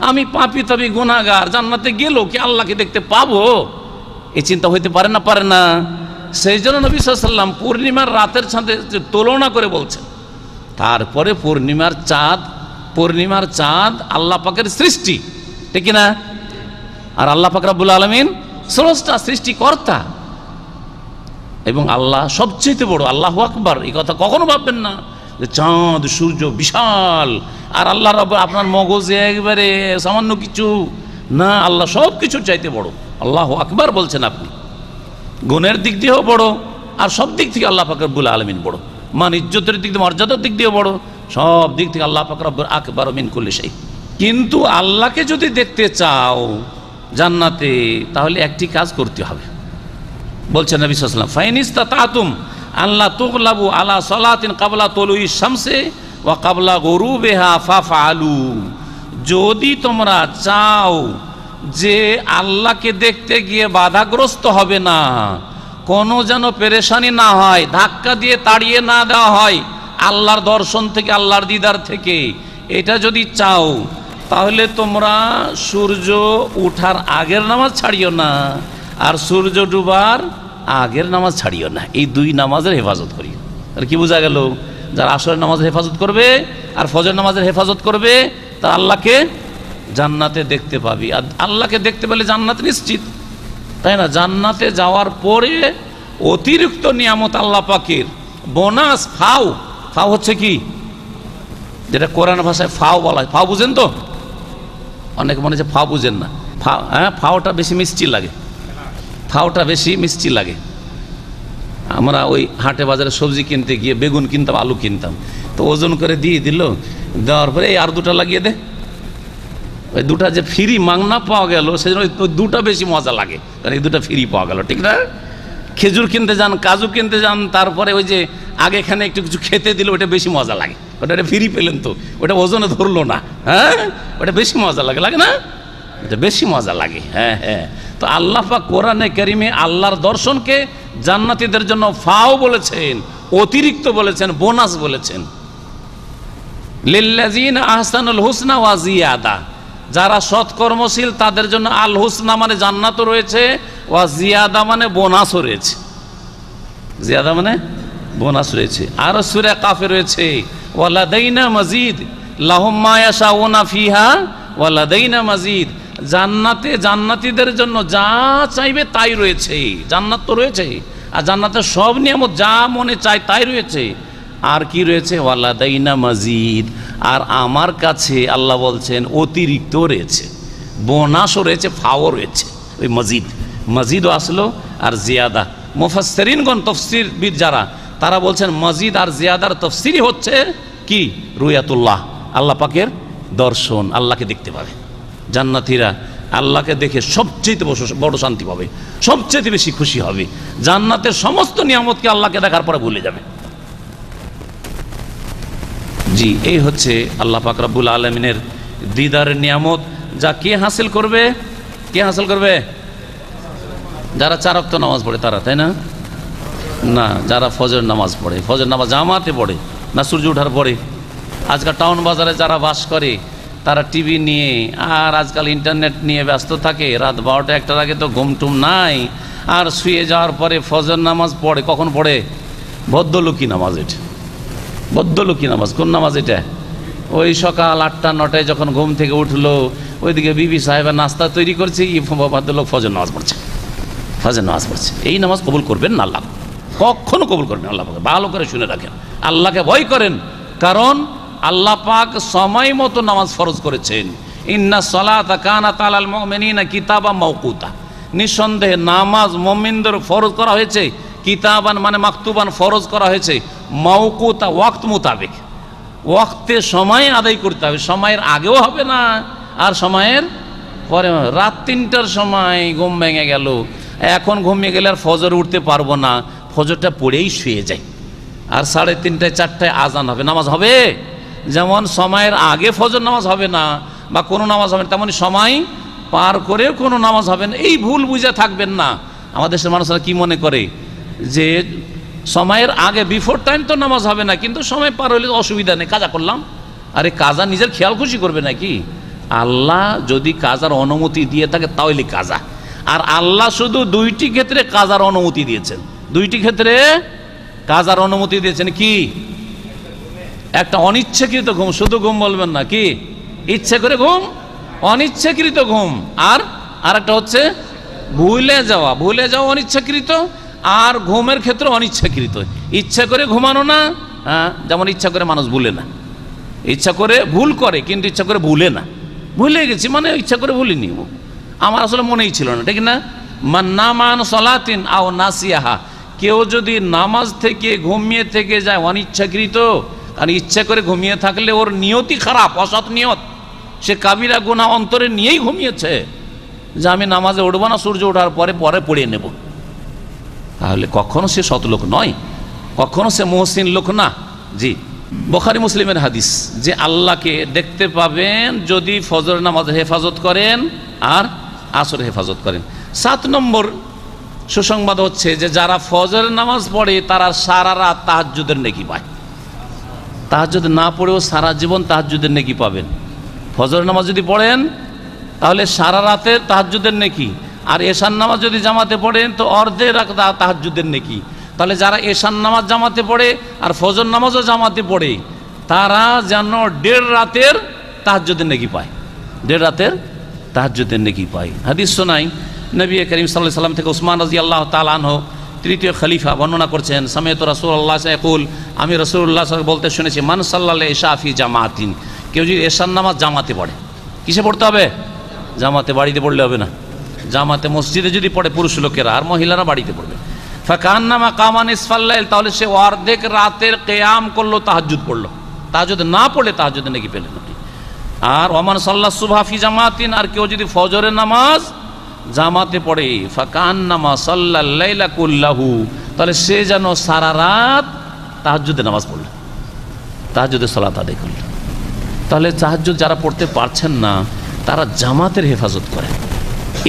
আমি পাপী তবে গুনাহগার, জান্নাতে গেলেও কি আল্লাহকে দেখতে পাবো? এই চিন্তা হইতে পারে না? পারে না? সেই জন্য নবী সাল্লাল্লাহু আলাইহি ওয়াসাল্লাম পূর্ণিমার রাতের সাথে তুলনা করে বলছেন। তারপরে পূর্ণিমার চাঁদ আল্লাহ পাকের সৃষ্টি, ঠিক না? আর আল্লাহ পাক রব্বুল আলামিন স্রষ্টা, সৃষ্টিকর্তা, এবং আল্লাহ সবচেয়ে বড়। আল্লাহু আকবার, এই কথা কখনো ভাববেন না যে চাঁদ সূর্য বিশাল আর আল্লাহ রব আপনার মগজে একবারে সামান্য কিছু না, আল্লাহ সব কিছুর চাইতে বড়। আল্লাহু আকবার বলছেন আপনি, গুণের দিক দিয়েও বড়, আর সব দিক থেকে আল্লাহ পাক রব্বুল আলামিন বড়। মান ইজ্জতের দিক দিয়ে, মর্যাদার দিক দিয়ে বড়, সব দিক থেকে আল্লাহ পাক রব্বুল আকবার মিন কুল্লি শাই। কিন্তু আল্লাহকে যদি দেখতে চাও জান্নাতে, তাহলে একটি কাজ করতে হবে, বলছেন নবী সাল্লাল্লাহু আলাইহি ওয়াসাল্লাম, ফাইনিস্তাতাতুম আল্লাহ তুগলাবু আলা সালাতিন ক্বাবলা তুলুই শামসি ওয়া ক্বাবলা গুরুবিহা ফাফআলু। যদি তোমরা চাও যে আল্লাহকে দেখতে গিয়ে বাধাগ্রস্ত হবে না, কোনো যেন পেরেশানি না হয়, ধাক্কা দিয়ে তাড়িয়ে না দেওয়া হয় আল্লাহর দর্শন থেকে, আল্লাহর দিদার থেকে, এটা যদি চাও তাহলে তোমরা সূর্য উঠার আগের নামাজ ছাড়িও না, আর সূর্য ডুবার আগের নামাজ ছাড়িও না। এই দুই নামাজের হেফাজত করিও। আর কি বোঝা গেল? যারা আসরের নামাজের হেফাজত করবে আর ফজর নামাজের হেফাজত করবে, তারা আল্লাহকে জান্নাতে দেখতে পাবি। আর আল্লাহকে দেখতে পেলে জান্নাত নিশ্চিত, তাই না? জান্নাতে যাওয়ার পরে অতিরিক্ত নিয়ামত আল্লাহ পাকের বোনাস, ফাও হচ্ছে কি, যেটা কোরআন ভাষায় ফাও বলা হয়। ফাও বুঝেন তো? অনেকে মনে হচ্ছে ফাও বুঝেন না। ফাওটা বেশি মিষ্টি লাগে, ফাওটা বেশি মিষ্টি লাগে। আমরা ওই হাটে বাজারে সবজি কিনতে গিয়ে বেগুন কিনতাম, আলু কিনতাম, তো ওজন করে দিয়ে দিল, দেওয়ার পরে এই আর দুটা লাগিয়ে দে, ওই দুটা যে ফ্রি মাংনা পাওয়া গেল, সেই জন্য ওই দুটা বেশি মজা লাগে, কারণ এই দুটা ফ্রি পাওয়া গেল, ঠিক না? খেজুর কিনতে যান, কাজু কিনতে যান, তারপরে ওই যে আগে এখানে একটু কিছু খেতে দিল, ওটা বেশি মজা লাগে, ওটা ফ্রি পেলেন তো, ওটা ওজনে ধরলো না, হ্যাঁ, ওটা বেশি মজা লাগে, লাগে না? এটা বেশি মজা লাগে। হ্যাঁ হ্যাঁ। তো আল্লাহ পাক কোরআনে কারিমে আল্লাহর দর্শনকে জান্নাতীদের জন্য ফাও বলেছেন, অতিরিক্ত বলেছেন, বোনাস বলেছেন। লিল্লাযিনা আহসানুল হুসনা ওয়া জিয়াদা, যারা সৎকর্মশীল তাদের জন্য আল হুসনা মানে জান্নাতও রয়েছে, ওয়া জিয়াদা মানে বোনাসও রয়েছে। জিয়াদা মানে বোনাস রয়েছে। আর সূরা কাফে রয়েছে ওয়ালাদাইনা মাজিদ লাহুম মা ইয়াশাউনা ফিহা ওয়ালাদাইনা মাজিদ, জান্নাতে জান্নাতীদের জন্য যা চাইবে তাই রয়েছে। জান্নাত তো রয়েছে, আর জান্নাতের সব নিয়ামত যা মনে চায় তাই রয়েছে। আর কি রয়েছে? ওয়ালাদাইনা মাজিদ, আর আমার কাছে আল্লাহ বলছেন অতিরিক্ত রয়েছে, বোনাসও রয়েছে, ফাও রয়েছে। ওই মজিদও আসলো আর জিয়াদা। মুফাসসিরিনগণ তাফসীরবিদ যারা, তারা বলছেন মজিদ আর জিয়াদার তাফসীরই হচ্ছে কি? রুয়াতুল্লাহ, আল্লাহ পাকের দর্শন, আল্লাহকে দেখতে পাবে। জান্নাতীরা আল্লাহকে দেখে সবচেয়ে বড় শান্তি পাবে, সবচেয়ে বেশি খুশি হবে। জান্নাতের সমস্ত নিয়ামতকে আল্লাহকে দেখার পরে ভুলে যাবে। জি, এই হচ্ছে আল্লাহ পাক রব্বুল আলামিনের দিদারের নিয়ামত, যা কে হাসিল করবে? কে হাসিল করবে? যারা 4 ওয়াক্ত নামাজ পড়ে তারা, তাই না? না, যারা ফজর নামাজ পড়ে, ফজর নামাজ জামাতে পড়ে না সূর্য ওঠার পরে। আজকাল টাউন বাজারে যারা বাস করে তারা টিভি নিয়ে আর আজকাল ইন্টারনেট নিয়ে ব্যস্ত থাকে, রাত 12টা 1টার আগে তো ঘুমটুম নাই, আর শুয়ে যাওয়ার পরে ফজর নামাজ পড়ে। কখন পড়ে? ভদ্রলোকী নামাজ। এটা ভদ্রলোকী নামাজ। কোন নামাজ এটা? ওই সকাল 8টা 9টায় যখন ঘুম থেকে উঠলো, ওইদিকে বিবি সাহেবের নাস্তা তৈরি করছে, ভদ্রলোক ফজর নামাজ পড়ছে, ফজর নামাজ পড়ছে। এই নামাজ কবুল করবেন না আল্লাহ, কখনো কবুল করবেন আল্লাহ। ভালো করে শুনে রাখেন, আল্লাহকে ভয় করেন, কারণ আল্লাহ পাক সময় মতো নামাজ ফরজ করেছেন। ইন্না সলাতা কানাত আলাল মুমিনিনা কিতাবাম মাওকুতা, নিঃসন্দেহে নামাজ মুমিনদের ফরজ করা হয়েছে। কিতাবান মানে মাকতুবান, ফরজ করা হয়েছে। মাওকুতা ওয়াক্ত মোতাবেক, ওয়াক্তে সময় আদায় করতে হবে। সময়ের আগেও হবে না আর সময়ের পরে। রাত 3টার সময় ঘুম ভেঙে গেল, এখন ঘুমিয়ে গেলে আর ফজর উঠতে পারবো না, ফজরটা পড়েই শুয়ে যাই, আর 3:30 4টায় আজান হবে, নামাজ হবে? যেমন সময়ের আগে ফজর নামাজ হবে না বা কোনো নামাজ হবে না, তেমনই সময় পার করেও কোনো নামাজ হবে না। এই ভুল বুঝে থাকবেন না। আমাদের দেশের মানুষরা কি মনে করে যে সময়ের আগে বিফোর টাইম তো নামাজ হবে না, কিন্তু সময় পার হলে অসুবিধা নেই, কাজা করলাম। আরে কাজা নিজের খেয়াল খুশি করবে নাকি? আল্লাহ যদি কাজার অনুমতি দিয়ে থাকে তাহলে কাজা। আর আল্লাহ শুধু 2টি ক্ষেত্রে কাজার অনুমতি দিয়েছেন, 2টি ক্ষেত্রে কাজার অনুমতি দিয়েছেন। কি? একটা অনিচ্ছাকৃত ঘুম, শুধু ঘুম বলবেন না, কি ইচ্ছে করে ঘুম, অনিচ্ছাকৃত ঘুম। আর একটা হচ্ছে ভুলে যাওয়া, ভুলে যাওয়া অনিচ্ছাকৃত, আর ঘুমের ক্ষেত্রে অনিচ্ছাকৃত। ইচ্ছা করে ঘুমানো না, যেমন ইচ্ছা করে মানুষ ভুলে না, ইচ্ছা করে ভুল করে কিন্তু ইচ্ছা করে ভুলে না। ভুলে গেছি মানে ইচ্ছা করে ভুলিনি, আমার আসলে মনেই ছিল না, ঠিক না? মান সলাতিন আও নাসিয়াহা, কেউ যদি নামাজ থেকে ঘুমিয়ে থেকে যায় অনিচ্ছাকৃত, কারণ ইচ্ছা করে ঘুমিয়ে থাকলে ওর নিয়তি খারাপ, অসৎ নিয়ত, সে কাবিরা গুনাহ অন্তরে নিয়েই ঘুমিয়েছে যে আমি নামাজে উঠবো না, সূর্য ওঠার পরে পড়ে নেব, তাহলে কখনো সে সৎ লোক নয়, কখনো সে মুহসিন লোক না। জি, বুখারী মুসলিমের হাদিস যে আল্লাহকে দেখতে পাবেন যদি ফজর নামাজের হেফাজত করেন আর আসরের হেফাজত করেন। 7 নম্বর সুসংবাদ হচ্ছে যে যারা ফজর নামাজ পড়ে তারা সারা রাত তাহাজ্জুদের নেকি পায়। তাহাজ্জুদ না পড়েও সারা জীবন তাহাজ্জুদের নেকি পাবেন। ফজর নামাজ যদি পড়েন তাহলে সারা রাতের তাহাজ্জুদের নেকি, আর এশার নামাজ যদি জামাতে পড়েন তো অর্ধেক রাত তাহাজ্জুদের নেকি। তাহলে যারা এশার নামাজ জামাতে পড়ে আর ফজর নামাজও জামাতে পড়ে তারা যেন 1.5 রাতের তাহাজ্জুদের নেকি পায়, 1.5 রাতের তাহাজ্জুদের নেকি পায়। হাদিস শোনাই, নবী করিম সাল্লাল্লাহু আলাইহি ওয়াসাল্লাম থেকে উসমান রাদিয়াল্লাহু তাআলা আনহু 3য় খলিফা বর্ণনা করছেন, সামিয়তু রাসূলুল্লাহ ইয়াকুল, আমি রাসূলুল্লাহ বলতে শুনেছি, মান সাল্লাল ইশা ফি জামাতিন, কেউ যদি এশার নামাজ জামাতে পড়ে, কিসে পড়তে হবে? জামাতে, বাড়িতে পড়লে হবে না। জামাতে মসজিদে যদি পড়ে পুরুষ লোকেরা, আর মহিলারা বাড়িতে পড়বে। ফাকান্নামা কামা নিসফাল লাইল, তাহলে সে অর্ধেক রাতের কিয়াম করলো, তাহাজ্জুদ পড়লো। তাহাজ্জুদ না পড়লে তাহাজ্জুদে নাকি পেলেন না। আর ওমান সাল্লাহ সুবহা ফি জামাতিন, আর কেউ যদি ফজরের নামাজ জামাতে পড়ে, ফাকান্নামা সাল্লাল লাইলা কুল্লাহু, তাহলে সে যেন সারা রাত তাহাজ্জুদের নামাজ পড়ল, তাহাজ্জুদের সালাত আদায় করল। তাহলে তাহাজ্জুদ যারা পড়তে পারছেন না তারা জামাতের হেফাজত করেন।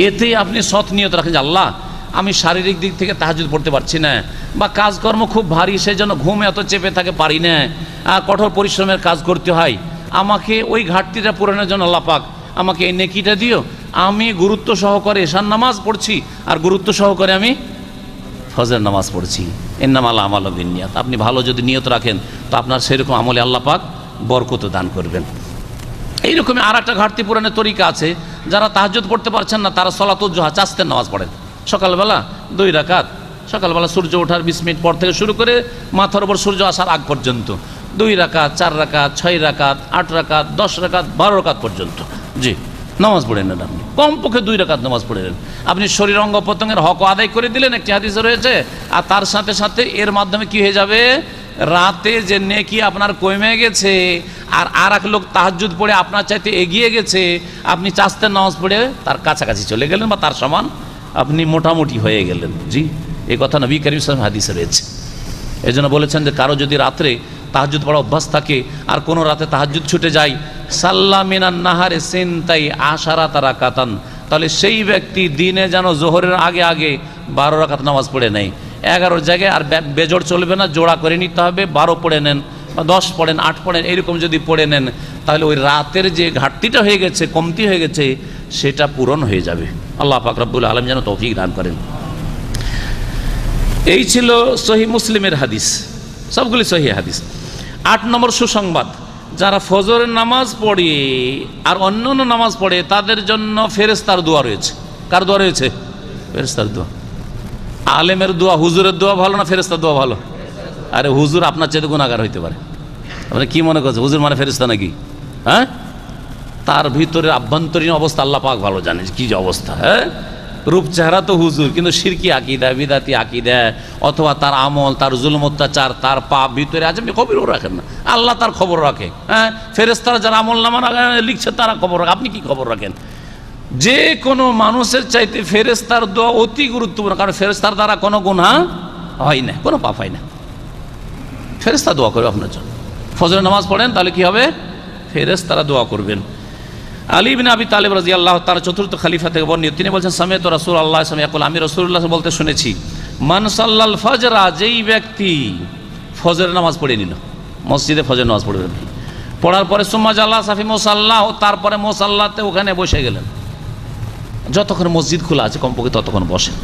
এতে আপনি সৎ নিয়ত রাখেন যে আল্লাহ আমি শারীরিক দিক থেকে তাহাজ্জুদ পড়তে পারছি না, বা কাজকর্ম খুব ভারী, সেই জন্য ঘুম এত চেপে থাকে, পারি না, কঠোর পরিশ্রমের কাজ করতে হয়, আমাকে ওই ঘাটতিটা পূরণের জন্য আল্লাহ পাক আমাকে এই নেকিটা দিও। আমি গুরুত্ব সহকারে এশার নামাজ পড়ছি আর গুরুত্ব সহকারে আমি ফজর নামাজ পড়ছি। ইন্নামাল আমালু বিন্নিয়াত, আপনি ভালো যদি নিয়ত রাখেন তো আপনার সেরকম আমলে আল্লাহ পাক বরকত দান করবেন। এইরকমই আর একটা ঘাটতি পূরণের তরিকা আছে, যারা তাহাজ্জুদ পড়তে পারছেন না তারা সলাতুল জোহা, চাস্তের নামাজ পড়েন সকালবেলা 2 রাকাত, সকালবেলা সূর্য ওঠার 20 মিনিট পর থেকে শুরু করে মাথার উপর সূর্য আসার আগ পর্যন্ত 2 রাকাত, 4 রাকাত, 6 রাকাত, 8 রাকাত, 10 রাকাত, 12 রাকাত পর্যন্ত জি নামাজ পড়ে নেন। আপনি কমপক্ষে 2 রাকাত নামাজ পড়ে নেন, আপনি শরীর অঙ্গ প্রত্যঙ্গের হক আদায় করে দিলেন, একটি হাদিসে রয়েছে। আর তার সাথে সাথে এর মাধ্যমে কি হয়ে যাবে, রাতে যে নেকি আপনার কমে গেছে, আর এক লোক তাহাজ্জুদ পড়ে আপনার চাইতে এগিয়ে গেছে, আপনি চাস্তের নামাজ পড়ে তার কাছাকাছি চলে গেলেন বা তার সমান আপনি মোটামুটি হয়ে গেলেন। জি, এই কথা নবী করিম সাল্লাল্লাহু আলাইহি ওয়াসাল্লাম হাদিসে রয়েছে। এই জন্য বলেছেন যে কারো যদি রাত্রে তাহাজ্জুদ পড়া অভ্যাস থাকে আর কোনো রাতে তাহাজ্জুদ ছুটে যায়, সাল্লা মিনান নাহারে সিনতাই আশারাত রাকাতান, তাহলে সেই ব্যক্তি দিনে যেন জোহরের আগে আগে 12 রাকাত নামাজ পড়ে নেয়। 11 জায়গায় আর বেজোড় চলবে না, জোড়া করে নিতে হবে। 12 পড়ে নেন বা 10 পড়েন, 8 পড়েন, এরকম যদি পড়ে নেন তাহলে ওই রাতের যে ঘাটতিটা হয়ে গেছে, কমতি হয়ে গেছে, সেটা পূরণ হয়ে যাবে। আল্লাহ পাক রব্বুল আলামিন যেন তৌফিক দান করেন। এই ছিল সহিহ মুসলিমের হাদিস, সবগুলি সহিহ হাদিস। 8 নম্বর সুসংবাদ, যারা ফজরের নামাজ পড়ে আর অন্য অন্য নামাজ পড়ে তাদের জন্য ফেরেশতার দোয়া রয়েছে। কার দোয়া রয়েছে? ফেরেশতার দোয়া। আলেমের দোয়া, হুজুরের দোয়া ভালো না ফেরেশতার দোয়া ভালো? আরে হুজুর আপনার চেয়ে গুনাহগার হইতে পারে, আপনি কি মনে করছেন হুজুর মানে ফেরেশতা নাকি? হ্যাঁ, তার ভিতরে আভ্যন্তরীণ অবস্থা আল্লাহ পাক ভালো জানে কি যে অবস্থা। হ্যাঁ, রূপ চেহারা তো হুজুর, কিন্তু শিরকি আকিদা, বিদাতি আকিদা, অথবা তার আমল, তার জুলুম অত্যাচার, তার পাপ ভিতরে আছে, আপনি খবরও রাখেন না। আল্লাহ তার খবর রাখে। হ্যাঁ, ফেরেশতারা যারা আমল নামা লিখছে তারা খবর রাখে, আপনি কি খবর রাখেন? যে কোনো মানুষের চাইতে ফেরেশতার দোয়া অতি গুরুত্বপূর্ণ, কারণ ফেরেশতার দ্বারা কোনো গুনাহ হয় না, কোনো পাপ হয় না। ফেরেশতা দোয়া করবে আপনার জন্য। ফজরের নামাজ পড়েন তাহলে কি হবে? ফেরেশতারা দোয়া করবেন। আলী ইবনে আবি তালিব রাদিয়াল্লাহু তাআলা চতুর্থ খলিফা থেকে বর্ণিত, তিনি বলছেন সামিআতু রাসূলুল্লাহ সাল্লাল্লাহু আলাইহি ওয়াসাল্লাম, আমি রাসূলুল্লাহ বলতে শুনেছি, মান সাল্লাল ফজরা, যেই ব্যক্তি ফজরের নামাজ পড়ে নিল, মসজিদে ফজরের নামাজ পড়বেন, পড়ার পরে সুম্মা জাল্লা সাফি মুসাল্লাহ, তারপরে মুসাল্লাতে ওখানে বসে গেলেন। যতক্ষণ মসজিদ খোলা আছে কমপক্ষে ততক্ষণ বসেন।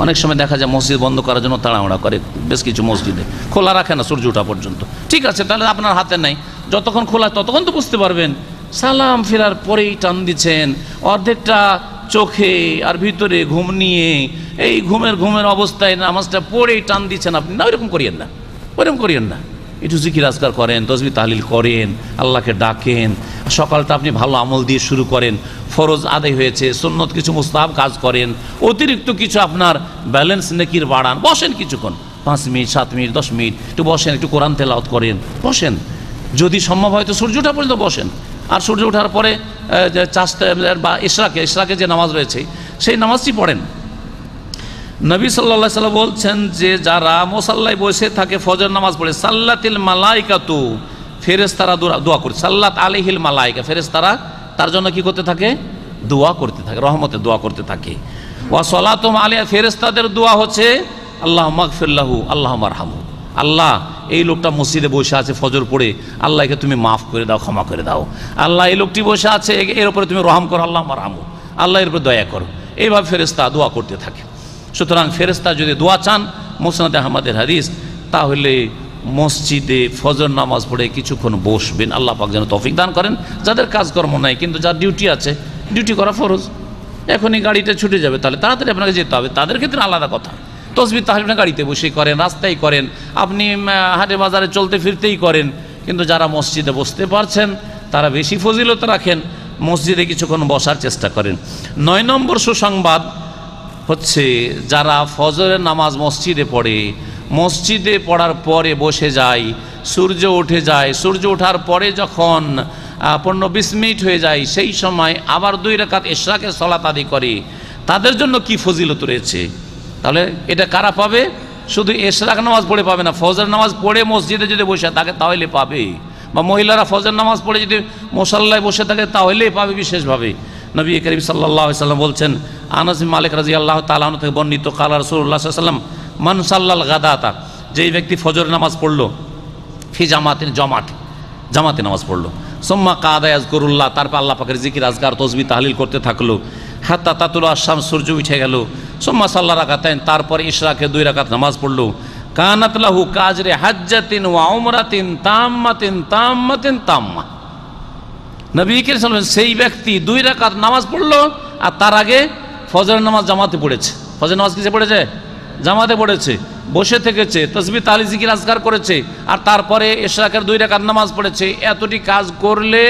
অনেক সময় দেখা যায় মসজিদ বন্ধ করার জন্য তাড়াহুড়া করে, বেশ কিছু মসজিদে খোলা রাখে না সূর্য ওঠা পর্যন্ত। ঠিক আছে, তাহলে আপনার হাতে নাই, যতক্ষণ খোলা ততক্ষণ তো বুঝতে পারবেন। সালাম ফেরার পরেই টান দিচ্ছেন, অর্ধেকটা চোখে আর ভিতরে ঘুম নিয়ে এই ঘুমের অবস্থায় নামাজটা পড়েই টান দিচ্ছেন আপনি, না ওইরকম করিয়েন না, ওইরকম করিয়েন না। একটু জিকির আজকার করেন, তসবিহ তাহলিল করেন, আল্লাহকে ডাকেন, সকালটা আপনি ভালো আমল দিয়ে শুরু করেন, ফরজ আদায় হয়েছে, সুন্নত কিছু মুস্তাহাব কাজ করেন, অতিরিক্ত কিছু আপনার ব্যালেন্স নেকির বাড়ান, বসেন কিছুক্ষণ, 5 মিনিট 7 মিনিট 10 মিনিট একটু বসেন, একটু কোরআন তেলাওয়াত করেন, বসেন। যদি সম্ভব হয় তো সূর্য ওঠা পর্যন্ত বসেন, আর সূর্য ওঠার পরে চাষতে বা ইশরাকে যে নামাজ রয়েছে সেই নামাজটি পড়েন। নবী সাল্লাল্লাহু আলাইহি ওয়াসাল্লাম বলছেন যে যারা মুসাল্লায় বসে থাকে ফজর নামাজ পড়ে, সাল্লাতিল মালাইকাতু, ফেরেশতারা দোয়া করে, সাল্লাত আলাইহিল মালাইকা, ফেরেশতারা তার জন্য কি করতে থাকে? দোয়া করতে থাকে, রহমতে দোয়া করতে থাকে। ওয়া সালাতুম আলাইহি, ফেরেশতাদের দোয়া হচ্ছে আল্লাহুম্মা গফির লাহু আল্লাহুম্মা আরহামহু, আল্লাহ এই লোকটা মসজিদে বসে আছে ফজর পড়ে, আল্লাহকে তুমি মাফ করে দাও, ক্ষমা করে দাও। আল্লাহ এই লোকটি বসে আছে, এর উপরে তুমি রহম করো, আল্লাহুম্মা আরহামহু, আল্লাহ এর উপরে দয়া করো। এইভাবে ফেরেশতা দোয়া করতে থাকে। সুতরাং ফেরেশতা যদি দোয়া চান, মুসনাদে আহমদের হাদিস, তাহলে মসজিদে ফজর নামাজ পড়ে কিছুক্ষণ বসবেন। আল্লাহ পাক যেন তৌফিক দান করেন। যাদের কাজকর্ম নাই কিন্তু যার ডিউটি আছে, ডিউটি করা ফরজ, এখনই গাড়িটা ছুটে যাবে, তাহলে তাড়াতাড়ি আপনাকে যেতে হবে, তাদের ক্ষেত্রে আলাদা কথা। তসবিহ তাহলিল আপনি গাড়িতে বসেই করেন, রাস্তায় করেন, আপনি হাটে বাজারে চলতে ফিরতেই করেন, কিন্তু যারা মসজিদে বসতে পারছেন তারা বেশি ফজিলত রাখেন, মসজিদে কিছুক্ষণ বসার চেষ্টা করেন। 9 নম্বর সুসংবাদ হচ্ছে যারা ফজরের নামাজ মসজিদে পড়ে, মসজিদে পড়ার পরে বসে যায়, সূর্য উঠে যায়, সূর্য ওঠার পরে যখন 15-20 মিনিট হয়ে যায়, সেই সময় আবার 2 রাকাত ইশরাকের সালাত আদায় করে, তাদের জন্য কি ফজিলত রয়েছে? তাহলে এটা কারা পাবে? শুধু ইশরাক নামাজ পড়ে পাবে না, ফজর নামাজ পড়ে মসজিদে যদি বসে থাকে তাহলে পাবে, বা মহিলারা ফজর নামাজ পড়ে যদি মুসাল্লায় বসে থাকে তাহলেই পাবে বিশেষভাবে। নবী করিম সাল্লাল্লাহু আলাইহি ওয়াসাল্লাম বলছেন, আনাস বিন মালিক রাদিয়াল্লাহু তাআলা আনহু থেকে বর্ণিত, কালা রাসূলুল্লাহ সাল্লাল্লাহু আলাইহি ওয়াসাল্লাম, মান সাল্লাল গাদাতা, যেই ব্যক্তি ফজর নামাজ পড়লো, ফি জামাতিন, জামাতে নামাজ পড়লো, সুম্মা কাদা ইয়াজকুরুল্লাহ, তারপর আল্লাহ পাকের জিকির আজকার তসবিহ তাহলিল করতে থাকলো, হাত্তা তাতুল আশ-শামস, সূর্য উঠে গেল, সুম্মা সাল্লা রাকাতাইন, তারপরে ইশরাকে 2 রাকাত নামাজ পড়লো, কানাত লাহু কাজরে হাজ্জাতিন ওয়া উমরাতিন তাম্মাতিন তাম্মাতিন তাম্মা। নবী করিম সাল্লাল্লাহু আলাইহি ওয়াসাল্লাম, সেই ব্যক্তি 2 রাকাত নামাজ পড়লো আর তার আগে ফজর নামাজ জামাতে পড়েছে, ফজর নামাজ কিসে পড়েছে? জামাতে পড়েছে, বসে থেকেছে, তসবিহ তাহলিল জিকির আজকার করেছে, আর তারপরে ইশরাকের 2 রাকাত নামাজ পড়েছে। এতটি কাজ করলে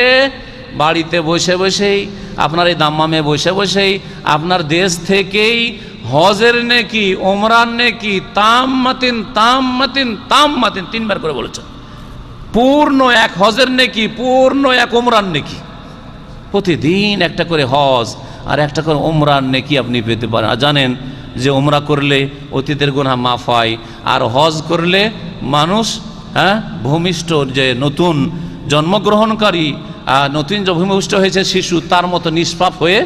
বাড়িতে বসে বসেই, আপনার এই দাম্মামে বসে বসেই, আপনার দেশ থেকেই হজের নেকি, ওমরার নেকি, তাম্মাতিন তাম্মাতিন তাম্মাতিন, 3 বার করে বলেছেন, পূর্ণ এক হজের নেকি, পূর্ণ এক ওমরার নেকি, প্রতিদিন একটা করে হজ আর একটা করে ওমরার নেকি আপনি পেতে পারেন। আর জানেন যে ওমরা করলে অতীতের গুনাহ মাফ হয়, আর হজ করলে মানুষ হ্যাঁ ভূমিষ্ঠ যে নতুন জন্মগ্রহণকারী নতুন যে ভূমিষ্ঠ হয়েছে শিশু তার মতো নিষ্পাপ হয়ে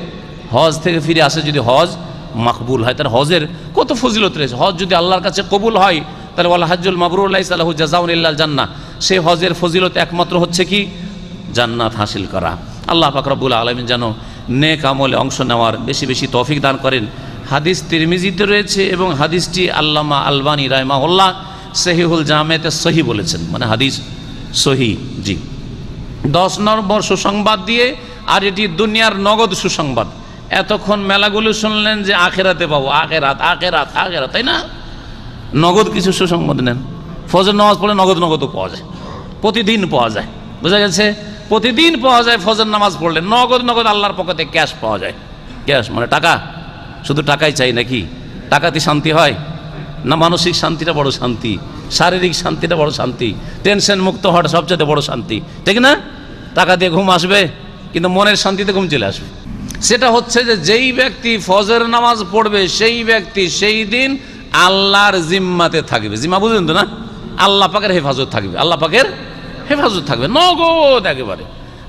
হজ থেকে ফিরে আসে, যদি হজ মাকবুল হয়, তার হজের কত ফজিলত রয়েছে। হজ যদি আল্লাহর কাছে কবুল হয় তাহলে ওয়াল হাজ্জুল মাবরুর লাইসা লাহু জাযাউন ইল্লাল জান্নাহ, সেই হজের ফজিলত একমাত্র হচ্ছে কি জান্নাত হাসিল করা। আল্লাহ পাক রব্বুল আলামিন যেন নেক আমলে অংশ নেওয়ার বেশি বেশি তৌফিক দান করেন। হাদিস তিরমিজিতে রয়েছে এবং হাদিসটি আল্লামা আলবানী রাহিমাহুল্লাহ সহিহুল জামেতে সহি বলেছেন, মানে হাদিস সহি। জি 10 নম্বর সুসংবাদ দিয়ে, আর এটি দুনিয়ার নগদ সুসংবাদ। এতক্ষণ মেলাগুলো শুনলেন যে আখেরাতে পাবো, আখেরাত আখেরাত আখেরাত, তাই না? নগদ কিছু সুসংবাদ নেন। ফজর নামাজ পড়লে নগদও পাওয়া যায়, প্রতিদিন পাওয়া যায়, বোঝা গেছে? প্রতিদিন পাওয়া যায় ফজর নামাজ পড়লে নগদ আল্লাহর পক্ষ থেকে ক্যাশ পাওয়া যায়। ক্যাশ মানে টাকা, শুধু টাকাই চাই নাকি? টাকাতে শান্তি হয় না? মানসিক শান্তিটা বড় শান্তি, শারীরিক শান্তিটা বড় শান্তি, টেনশন মুক্ত হওয়াটা সবচেয়ে বড় শান্তি, ঠিক না? টাকা দিয়ে ঘুম আসবে কিন্তু মনের শান্তিতে ঘুম চলে আসবে। সেটা হচ্ছে যে যেই ব্যক্তি ফজর নামাজ পড়বে সেই ব্যক্তি সেই দিন আল্লাহর জিম্মাতে থাকবে। জিম্মা বুঝলেন তো না? আল্লাহ পাকের হেফাজত থাকবে, আল্লাহ পাকের হেফাজত থাকবে নগদ একেবারে।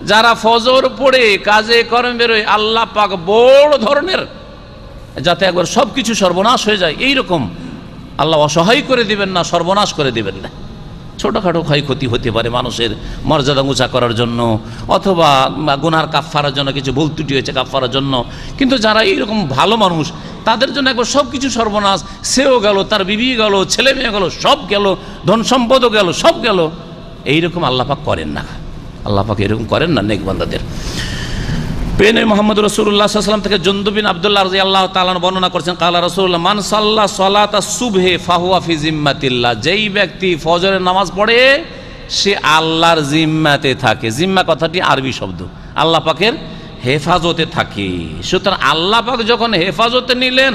যারা ফজর পড়ে কাজে কর্মে বেরোয় আল্লাহ পাক বড় ধরনের, যাতে একবার সব কিছু সর্বনাশ হয়ে যায় এইরকম আল্লাহ অসহায় করে দিবেন না, সর্বনাশ করে দিবেন না। ছোটোখাটো ক্ষয়ক্ষতি হতে পারে মানুষের মর্যাদা উঁচা করার জন্য, অথবা গুনার কাফফারার জন্য, কিছু ভুল ত্রুটি হয়েছে কাফফারার জন্য। কিন্তু যারা এইরকম ভালো মানুষ তাদের জন্য একবার সব কিছু সর্বনাশ, সেও গেল, তার বিবি গেল, ছেলে মেয়ে গেল, সব গেল, ধন সম্পদও গেল, সব গেল, এইরকম আল্লাহ পাক করেন না। আল্লাহ পাক এরকম করেন না নেক বান্দাদের। পেনে মোহাম্মদ রাসূলুল্লাহ সাল্লাল্লাহু আলাইহি ওয়াসাল্লাম থেকে জুনদুব বিন আব্দুল্লাহ রাদিয়াল্লাহু তাআলা বর্ণনা করেছেন, ক্বালা রাসূলুল্লাহ মান সাল্লা সালাতা সুবহি ফাহুয়া ফি জিম্মাতিল্লাহ, যেই ব্যক্তি ফজরের নামাজ পড়ে সে আল্লাহর জিম্মাতে থাকে। জিম্মা কথাটি আরবি শব্দ, আল্লাহ পাকের হেফাজতে থাকে। সুতরাং আল্লাহ পাক যখন হেফাজতে নিলেন,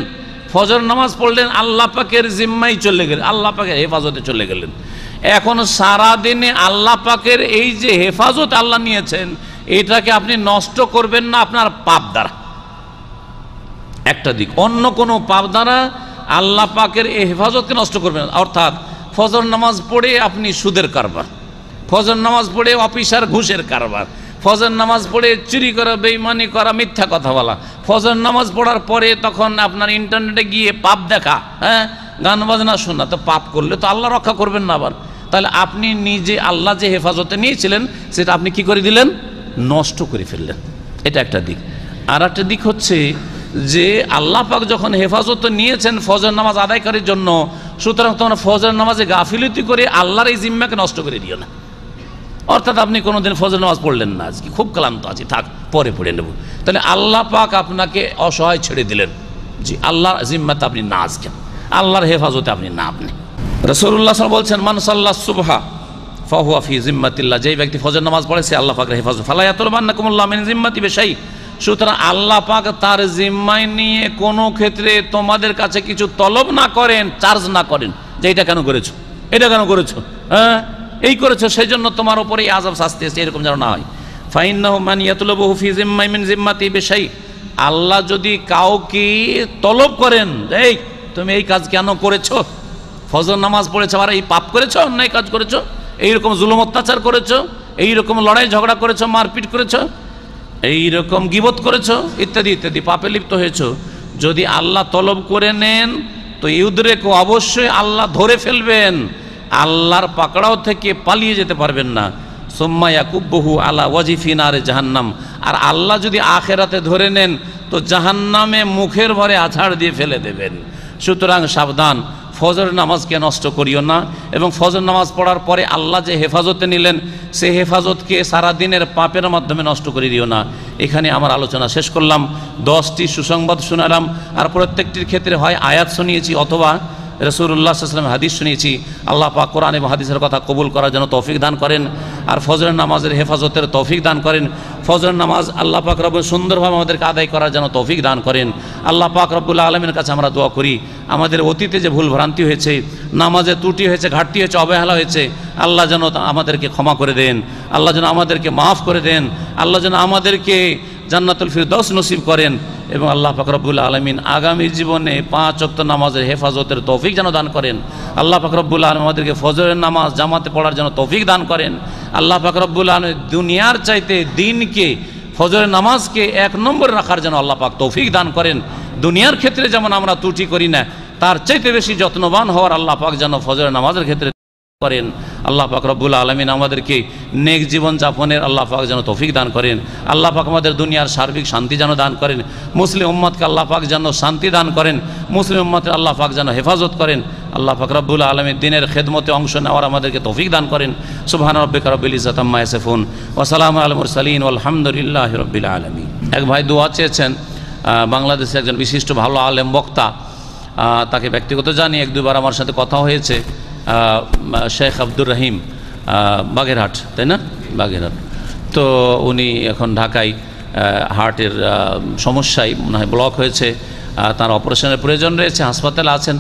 ফজর নামাজ পড়লেন, আল্লাহ পাকের জিম্মায় চলে গেলেন, আল্লাহ পাকের হেফাজতে চলে গেলেন। এখন সারা দিনে আল্লাহ পাকের এই যে হেফাজত আল্লাহ নিয়েছেন, এটাকে আপনি নষ্ট করবেন না আপনার পাপ দ্বারা, একটা দিক। অন্য কোনো পাপ দ্বারা আল্লাহ পাকের এই হেফাজতকে নষ্ট করবেন না। অর্থাৎ ফজর নামাজ পড়ে আপনি সুদের কারবার, ফজর নামাজ পড়ে অফিসার ঘুষের কারবার, ফজর নামাজ পড়ে চুরি করা, বেঈমানি করা, মিথ্যা কথা বলা, ফজর নামাজ পড়ার পরে তখন আপনার ইন্টারনেটে গিয়ে পাপ দেখা, হ্যাঁ গান বাজনা শোনা, তো পাপ করলে তো আল্লাহ রক্ষা করবেন না আবার। তাহলে আপনি নিজে আল্লাহ যে হেফাজতে নিয়েছিলেন সেটা আপনি কি করে দিলেন? নষ্ট করে ফেললেন। এটা একটা দিক। আর একটা দিক হচ্ছে যে আল্লাহ পাক যখন হেফাজত নিয়েছেন ফজর নামাজ আদায় করার জন্য, সুতরাং তোমরা ফজর নামাজে গাফিলতি করে আল্লাহর এই জিম্মাকে নষ্ট করে দিও না। অর্থাৎ আপনি কোনোদিন ফজর নামাজ পড়লেন না, আজকে খুব ক্লান্ত আছি, থাক পরে পড়ে নেব, তাহলে আল্লাহ পাক আপনাকে অসহায় ছেড়ে দিলেন। জি আল্লাহর জিম্মাতে আপনি না, আজকে আল্লাহর হেফাজতে আপনি না। আপনি রাসূলুল্লাহ সাল্লাল্লাহু আলাইহি ওয়াসাল্লাম বলছেন, মান সাল্লাস সুবহা ফাহুয়া ফি জিম্মাতিল্লাহ, যেই ব্যক্তি ফজর নামাজ পড়ে সে আল্লাহ পাকের হেফাজত। ফালা ইয়াতুলবান্নাকুমুল্লাহু মিন জিম্মাতি বিশাই, সুতরাং আল্লাহ পাক তার জিম্মায় নিয়ে কোনো ক্ষেত্রে তোমাদের কাছে কিছু তলব না করেন, চার্জ না করেন যে এটা কেন করেছো, এটা কেন করেছো, হ্যাঁ এই করেছো সেই জন্য তোমার উপরে এই আযাব শাস্তি আছে, এরকম যেন না হয়। ফাইন্নাহু মান ইয়াতুলুবু ফি জিম্মাই মিন জিম্মাতি বিশাই, আল্লাহ যদি কাউকে তলব করেন এই তুমি এই কাজ কেন করেছো, ফজর নামাজ পড়েছো আর এই পাপ করেছো, অন্যায় কাজ করেছো, এইরকম জুলুম অত্যাচার করেছো, এইরকম লড়াই ঝগড়া করেছো, মারপিট করেছো, এইরকম গীবত করেছো, ইত্যাদি ইত্যাদি পাপে লিপ্ত হয়েছো, যদি আল্লাহ তলব করে নেন তো ইউদরেকো, অবশ্যই আল্লাহ ধরে ফেলবেন, আল্লাহর পাকড়াও থেকে পালিয়ে যেতে পারবেন না। সুম্মা ইয়াকুব্বুহু আলা ওয়াজিফি নারে জাহান্নাম, আর আল্লাহ যদি আখেরাতে ধরে নেন তো জাহান্নামে মুখের ভরে আছাড় দিয়ে ফেলে দেবেন। সুতরাং সাবধান, ফজর নামাজকে নষ্ট করিও না, এবং ফজর নামাজ পড়ার পরে আল্লাহ যে হেফাজতে নিলেন সেই হেফাজতকে সারা দিনের পাপের মাধ্যমে নষ্ট করে দিও না। এখানে আমার আলোচনা শেষ করলাম। 10টি সুসংবাদ শোনালাম, আর প্রত্যেকটির ক্ষেত্রে হয় আয়াত শুনিয়েছি অথবা রাসূলুল্লাহ সাল্লাল্লাহু আলাইহি ওয়াসাল্লাম হাদিস শুনিয়েছি। আল্লাহ পাক কোরআন এবং হাদিসের কথা কবুল করার জন্য তৌফিক দান করেন, আর ফজরের নামাজের হেফাজতের তৌফিক দান করেন। ফজরের নামাজ আল্লাহ পাক রব্বুল সুন্দরভাবে আমাদেরকে আদায় করার জন্য তৌফিক দান করেন। আল্লাহ পাক রব্বুল আলামিনের কাছে আমরা দোয়া করি, আমাদের অতীতে যে ভুল ভ্রান্তি হয়েছে, নামাজে ত্রুটি হয়েছে, ঘাটতি হয়েছে, অবহেলা হয়েছে, আল্লাহ যেন আমাদেরকে ক্ষমা করে দেন, আল্লাহ যেন আমাদেরকে মাফ করে দেন, আল্লাহ যেন আমাদেরকে জান্নাতুল ফিরদাউস নসিব করেন, এবং আল্লাহ পাক রব্বুল আলামিন আগামী জীবনে 5 ওয়াক্ত নামাজের হেফাজতের তৌফিক যেন দান করেন। আল্লাহ পাক রব্বুল আলামিন আমাদেরকে ফজরের নামাজ জামাতে পড়ার জন্য তৌফিক দান করেন। আল্লাহ পাক রব্বুল আলামিন দুনিয়ার চাইতে দিনকে, ফজরের নামাজকে 1 নম্বরে রাখার জন্য আল্লাহ পাক তৌফিক দান করেন। দুনিয়ার ক্ষেত্রে যেমন আমরা ত্রুটি করি না, তার চাইতে বেশি যত্নবান হওয়ার আল্লাহ পাক যেন ফজরের নামাজের ক্ষেত্রে করেন। আল্লাহ পাক রব্বুল আলামিন আমাদেরকে নেক জীবন যাপনের আল্লাহ পাক যেন তৌফিক দান করেন। আল্লাহ পাক আমাদের দুনিয়ার সার্বিক শান্তি যেন দান করেন। মুসলিম উম্মতকে আল্লাহ পাক যেন শান্তি দান করেন। মুসলিম উম্মতের আল্লাহ পাক যেন হেফাজত করেন। আল্লাহ পাক রব্বুল আলামিন দিনের খেদমতে অংশ নেওয়ার আমাদেরকে তৌফিক দান করেন। সুবহান রাব্বিকা রাব্বিল ইজ্জাতি আম্মা ইয়াসিফুন ওয়া সালামুন আলাল মুরসালিন ওয়ালহামদুলিল্লাহি রাব্বিল আলামিন। এক ভাই দোয়া চেয়েছেন, বাংলাদেশের একজন বিশিষ্ট ভালো আলেম বক্তা, তাকে ব্যক্তিগত জানি, 1-2 বার আমার সাথে কথা হয়েছে। শেখ আব্দুর রহিম, বাগেরহাট, তাই না? বাগেরহাট। তো উনি এখন ঢাকায় হার্টের সমস্যায় মনে হয় ব্লক হয়েছে, তার অপারেশনের প্রয়োজন রয়েছে, হাসপাতালে আছেন।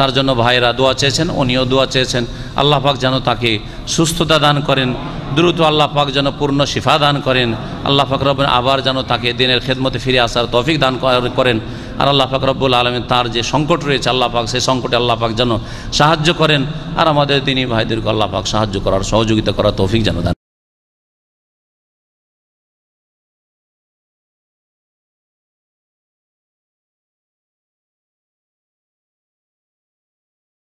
তার জন্য ভাইরা দোয়া চেয়েছেন, উনিও দোয়া চেয়েছেন। আল্লাহ পাক যেন তাকে সুস্থতা দান করেন, দ্রুত আল্লাহ পাক যেন পূর্ণ শিফা দান করেন। আল্লাহ পাক রব্বুল আবার যেন তাকে দিনের খেদমতে ফিরে আসার তৌফিক দান করেন। আর আল্লাহ পাক রব্বুল আলামিন তার যে সংকট রয়েছে আল্লাহ পাক সেই সংকটে আল্লাহ পাক যেন সাহায্য করেন। আর আমাদের দিনী ভাইদেরকে আল্লাহ পাক সাহায্য করার, সহযোগিতা করার তৌফিক যেন দান